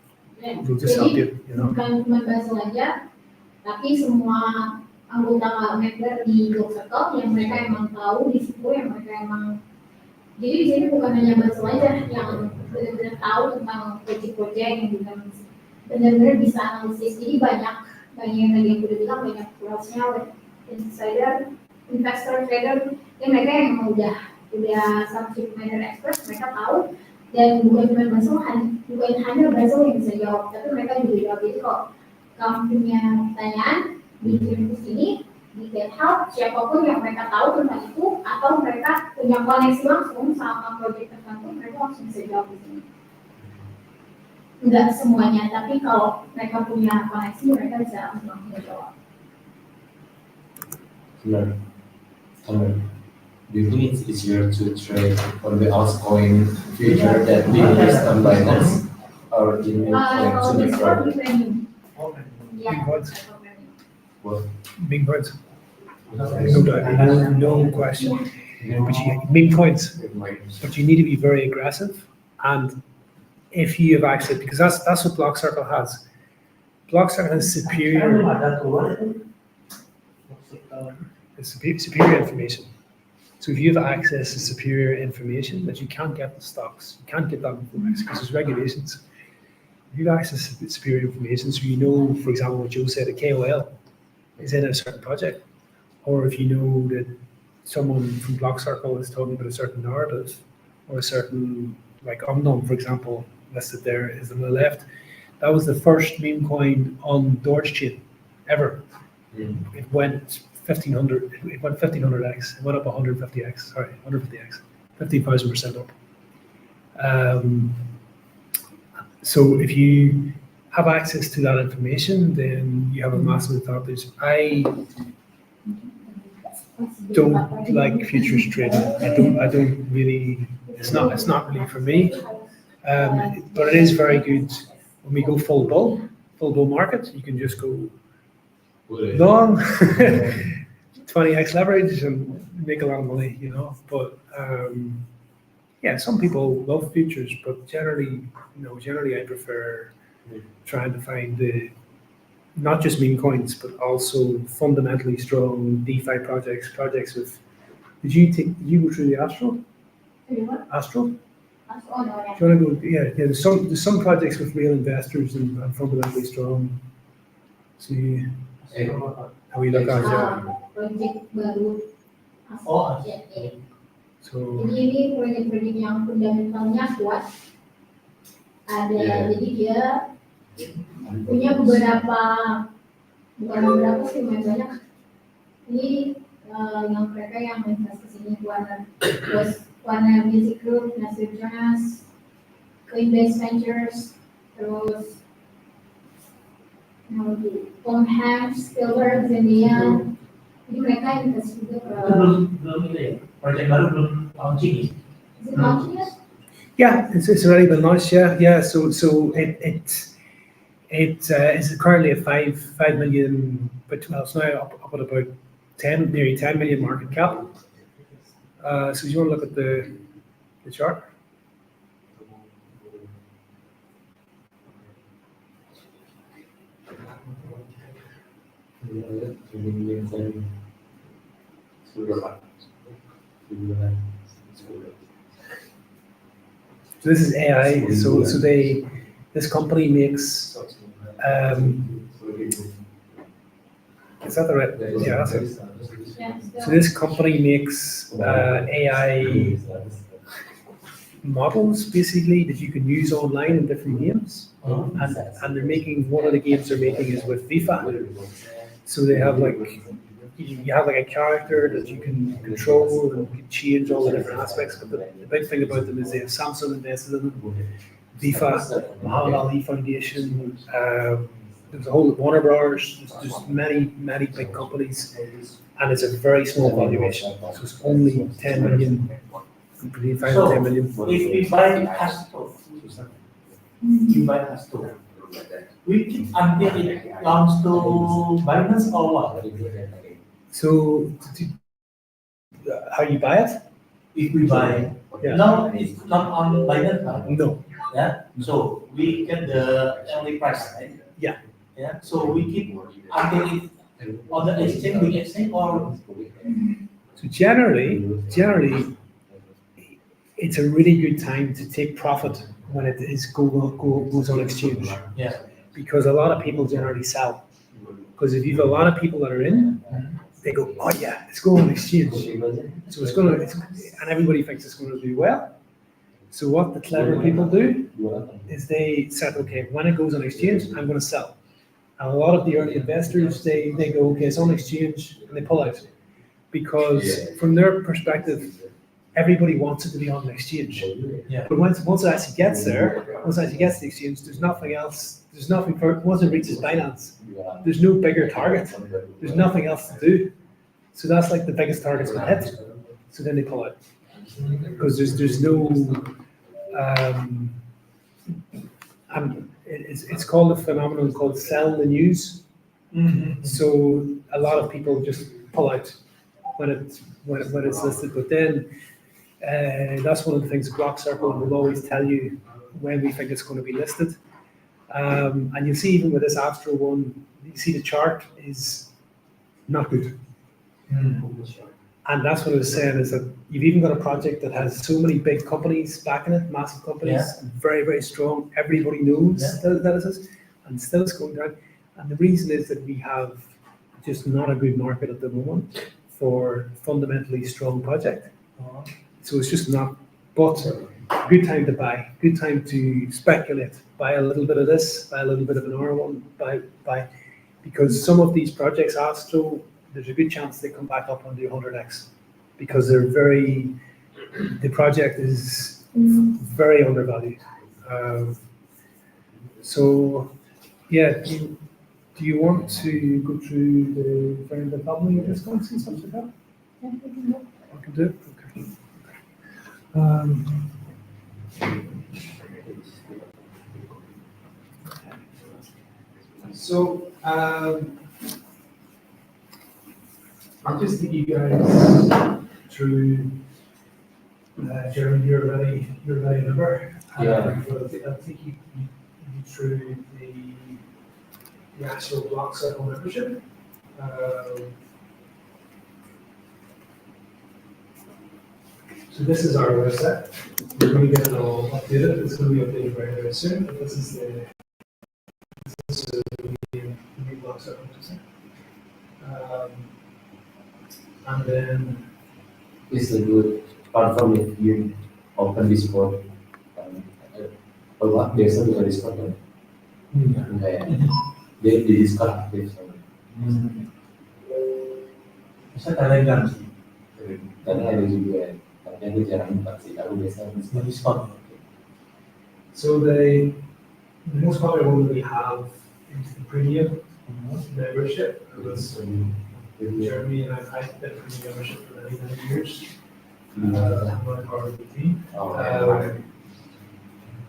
Will just help you, you know. Bukan cuma Basil aja, tapi semua anggota member di Blockcircle yang mereka emang tahu di situ, yang mereka emang. Jadi di sini bukan hanya Basil aja yang benar-benar tahu tentang proyek-proyek yang benar-benar bisa analisis. Jadi banyak yang tadi yang udah bilang, banyak kelasnya insider, investor, trader, yang mereka yang udah subject matter expert, mereka tahu. Dan bukan cuma Basil, bukan hanya Basil yang bisa jawab, tapi mereka juga jawab. Jadi kalau kamu punya pertanyaan, dikirim ke sini, di get help, siapapun yang mereka tahu tentang itu, atau mereka punya koneksi langsung sama proyek tertentu, mereka langsung bisa jawab di sini. Enggak semuanya, tapi kalau mereka punya koneksi, mereka bisa langsung menjawab. Do you think it's easier to trade on the altcoin future that we use on Binance or in Kalau to the Discord firm? di premium. Big points. What? Big points. No doubt, no question. But you meme coins, but you need to be very aggressive. And if you have access, because that's what Blockcircle has. Blockcircle has superior, superior information. So if you have access to superior information that you can't get the stocks, you can't get that in Forex because there's regulations. If you have access to superior information, so you know, for example, what Joe said, a KOL is in a certain project, or if you know that someone from Blockcircle is talking about a certain narrative or a certain, like Omnom, for example, listed there is on the left. That was the first meme coin on Doge chain ever. It went 1500. It went 1500x. It went up 150x. Sorry, 150x, 15,000% up. So if you have access to that information, then you have a massive advantage. I don't like futures trading. I don't really. It's not really for me. But it is very good when we go full bull market. You can just go long, 20x leverage and make a lot of money, you know. But yeah, some people love futures, but generally I prefer trying to find the not just meme coins, but also fundamentally strong DeFi projects with. Did you go through the Astral? Astral? Do you want to go? Yeah. There's some projects with real investors and fundamentally strong. So how we look at it. Project baru. Oh. So Jadi ini proyek-proyek yang fundamentalnya kuat. Jadi dia punya beberapa, bukan beberapa sih, lumayan banyak. Ini yang mereka yang invest ke sini, Warner Music Group, Nasir Jonas, Coinbase Ventures, terus Tom Hanks, Spielberg, Zendaya. Jadi mereka invest juga ke. Belum itu ya, proyek baru belum launching. Is it launching yet? yeah, it's already been launched. Yeah. So it is currently a 5 million, but well, it's now up at about nearly 10 million market cap. So you want to look at the chart? So this is AI. So this company makes. Is that the right? Yeah, that's it. Yeah, So this company makes AI models basically that you can use online in different games, and they're making one of the games they're making is with FIFA. So they have like you have like a character that you can control and you can change all the different aspects. But the big thing about them is they have Samsung invested in them, FIFA, Muhammad Ali Foundation. There's a whole Warner Brothers. There's many big companies, and it's a very small valuation. So it's only 10 million, between 5 and 10 million. If we buy Astro, we keep until it comes to Binance or what? So how you buy it? If we buy, Yeah. no, it's not on Binance now. No. Yeah, so we get the only price, right? Yeah. Yeah, so we keep until it on the exchange, we exchange or. So generally, it's a really good time to take profit when it is goes on exchange. Yeah. Because a lot of people generally sell. Because if you have a lot of people that are in, they go, oh yeah, it's going on exchange. So and everybody thinks it's going to do well. So what the clever people do is they said, okay, when it goes on exchange, I'm going to sell. And a lot of the early investors, they go, okay, it's on exchange, and they pull out. Because from their perspective, everybody wants it to be on an exchange. Yeah. But once it actually gets there, once it actually gets to the exchange, there's nothing else. There's nothing for once it reaches Binance, there's no bigger target. There's nothing else to do. So that's like the biggest target's been hit. So then they pull out. Because there's no and it's called a phenomenon called sell the news. So a lot of people just pull out when it's listed. But then that's one of the things Blockcircle will always tell you when we think it's going to be listed. And you'll see even with this Astro one, you see the chart is not good. And that's what I was saying is that you've even got a project that has so many big companies backing it, massive companies, Yeah. and very, very strong. Everybody knows that it is, and still it's going down. And the reason is that we have just not a good market at the moment for fundamentally strong project. So it's just not, but good time to buy, good time to speculate, buy a little bit of this, buy a little bit of an R1, buy, because some of these projects, Astro, there's a good chance they come back up on the 100x because they're the project is very undervalued. So, yeah, do you want to go through the variable family discounts and stuff like that? Yeah, we can do. I can do it, okay. So, I'll just take you guys through, Jeremy, you're ready number. Yeah. I'll take you through the actual Blockcircle membership. So this is our website. We're going to get it all updated. It's going to be updated very, very soon. But this is the new Blockcircle website. And then It's a good platform if you open Discord. Kalau biasa buka Discord kan? Kayak dia di Discord aktif. Bisa Telegram sih. Kadang ada juga, tapi aku jarang buka sih. Aku biasa Di Discord. so the most popular one that we have is the premium membership. That's Jeremy and I've been premium membership for many, many years. I'm not part of the team.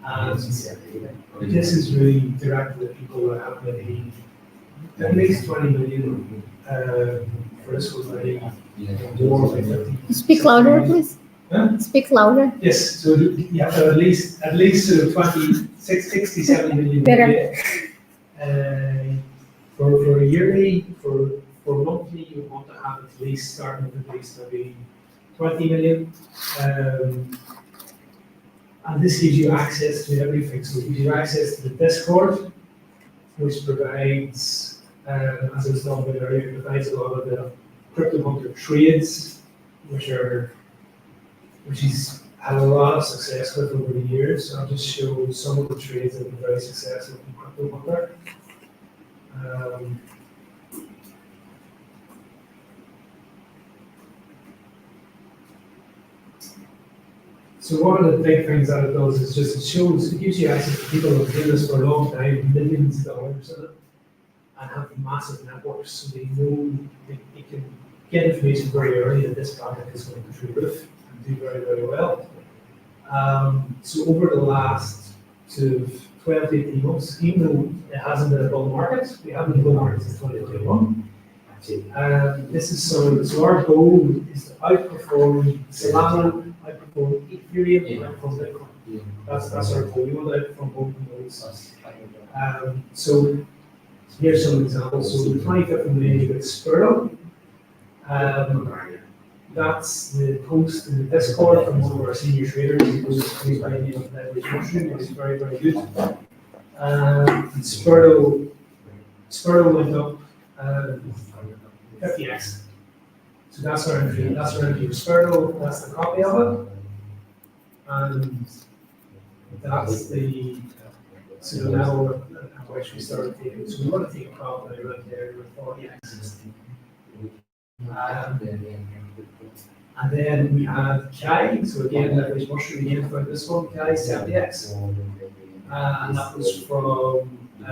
And this is really directed at people that have maybe at least 20 million. For this was maybe more than 50. Speak louder, please. Huh? Speak louder. Yes, so you have to at least sort of 60, 70 million. Better. For a yearly, for monthly, you want to have at least starting with at least maybe 20 million. And this gives you access to everything. So it gives you access to the Discord, which provides, as I was talking about earlier, provides a lot of the crypto hunter trades, which he's had a lot of success with over the years. So I'll just show some of the trades that have been very successful in crypto hunter. So one of the big things that it does is just it gives you access to people who have been doing this for a long time, millions of dollars in it, and have massive networks, so they know they can get information very early that this project is going to go through the roof and do very, very well. So over the last sort of 12 to 18 months, even though it hasn't been a bull market, we haven't been a bull market since 2021. This is so our goal is to outperform Solana, outperform Ethereum, outperform Bitcoin. That's our goal. We want to outperform both of those. So here's some examples. So the 25th of May, you got Spurlo. That's the post in the Discord from one of our senior traders who goes by the name of Leverage Mushroom. It's very, very good. And Spurlo went up 50x. So that's our entry. That's our entry. Spurlo, that's the copy of it. And that's the sort of level at which we started taking. So we want to take a profit right there with 40x. And then we had Kai, so again, Leverage Mushroom again for this one, Kai 70x. And that was from the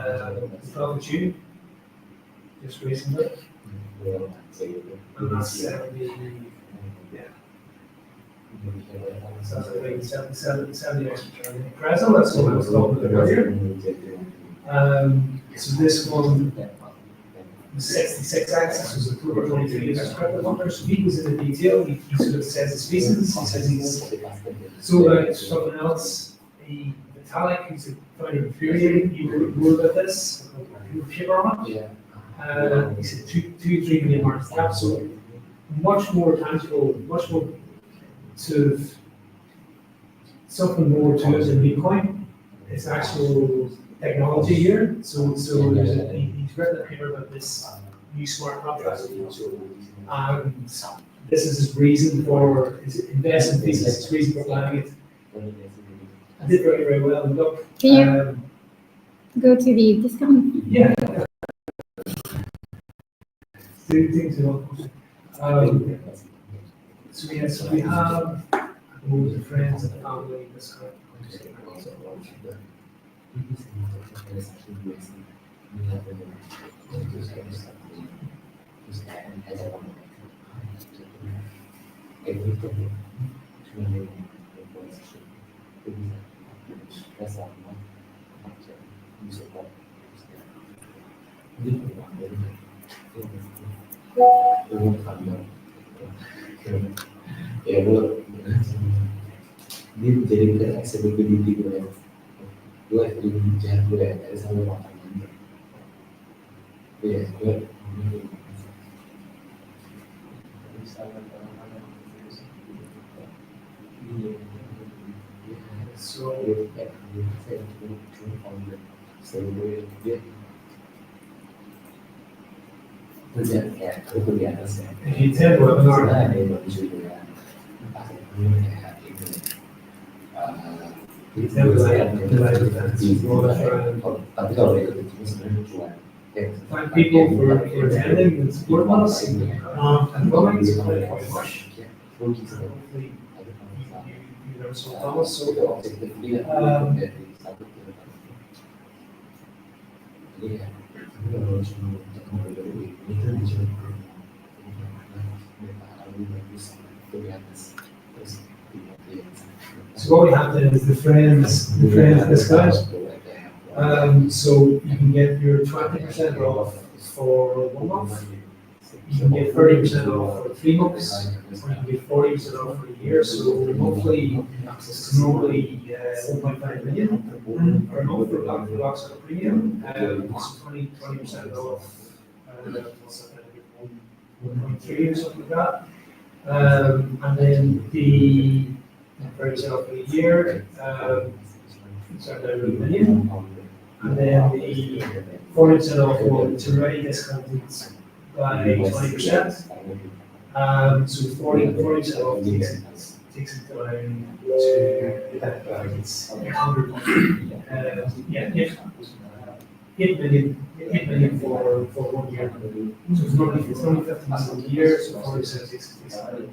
12th of June, just recently. And that's 70, yeah. So that's like 70x return. Present, that's what I was talking about earlier. So this one 66 axis was October 23 is credit number, so he was in the detail, he sort of says his reasons, he says he's so about something else, the Vitalik, who's found it infuriating, you wrote more about this, you paper on it. He said 3 million market cap, so much more tangible, much more sort of something more to it than Bitcoin. It's actual technology here. So there's he's written a paper about this new smart contract. And this is his reason for his investment thesis, his reason for planning it. I did very, very well. Look, Can you go to the discount? yeah. Things so yes, so we have the friends and family, this kind of Ya lo dia menjadi accessibility gue jahat gue dari sama makanan ya gue so dia kerja ya aku di atas ya if you attend webinar, ada yang bagus juga kayak itu tapi kalau ikut itu sebenarnya cuan thank people for attending and supporting us. And welcome to the push. Hopefully you learn some from us. So so what we have then is the friends discount. So you can get your 20% off for 1 month. You can get 30% off for 3 months, or you can get 40% off for a year. So monthly, it's normally 1.5 million per month for Blockcircle Premium. So 20% off, 1.3 or something like that. And then the 30% off for a year, it's around a million. And then the 40% off one is already discounted by 20%. So 40% off takes it down to it's 100. Yeah, 8 million for 1 year. So it's normally 50% a year, so 40% takes it down.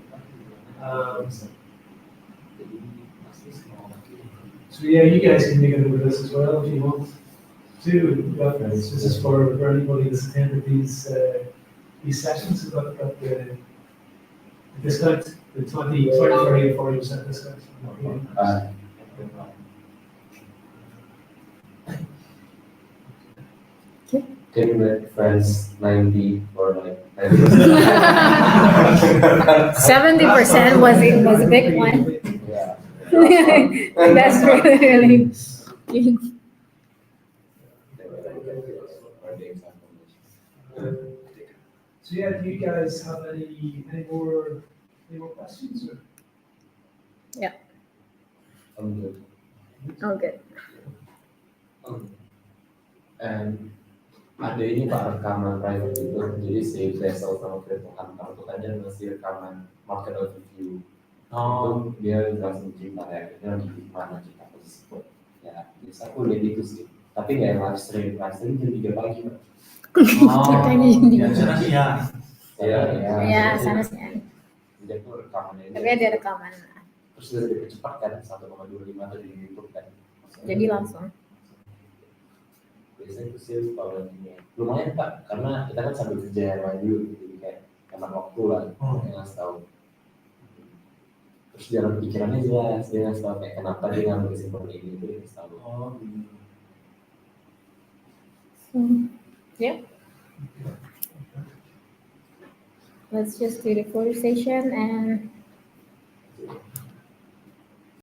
So yeah, you guys can make it with us as well if you want to. But this is for anybody that's attended these sessions. We've got the discount, the 20, 30, and 40% discount. Can you make friends 90 or like 70% was a big one. yeah. That's really. So yeah, do you guys have any more questions? Or? I'm good. Oh, good. And ada ini Pak rekaman private itu, jadi si Vessel sama Crypto Hunter itu kan dia ngasih rekaman market overview. Itu dia jelasin cerita ya, dia lagi di mana cerita tersebut. Ya, biasa aku lihat itu sih. Tapi nggak yang live stream jam 3 pagi. Kitanya jadi. Ya, Sana sih. Jadi aku rekamannya. Tapi ada rekaman. Terus dia lebih cepat kan, 1,25 atau di YouTube kan. Jadi langsung. Biasanya itu sih kalau ini lumayan Pak, karena kita kan sambil kerja maju gitu, jadi kayak hemat waktu lah, yang ngasih tahu. Terus jalan pikirannya jelas, dia ngasih tahu kayak kenapa dia ngambil kesimpulan ini, itu dia ngasih tahu. Yeah. let's just do the photo session and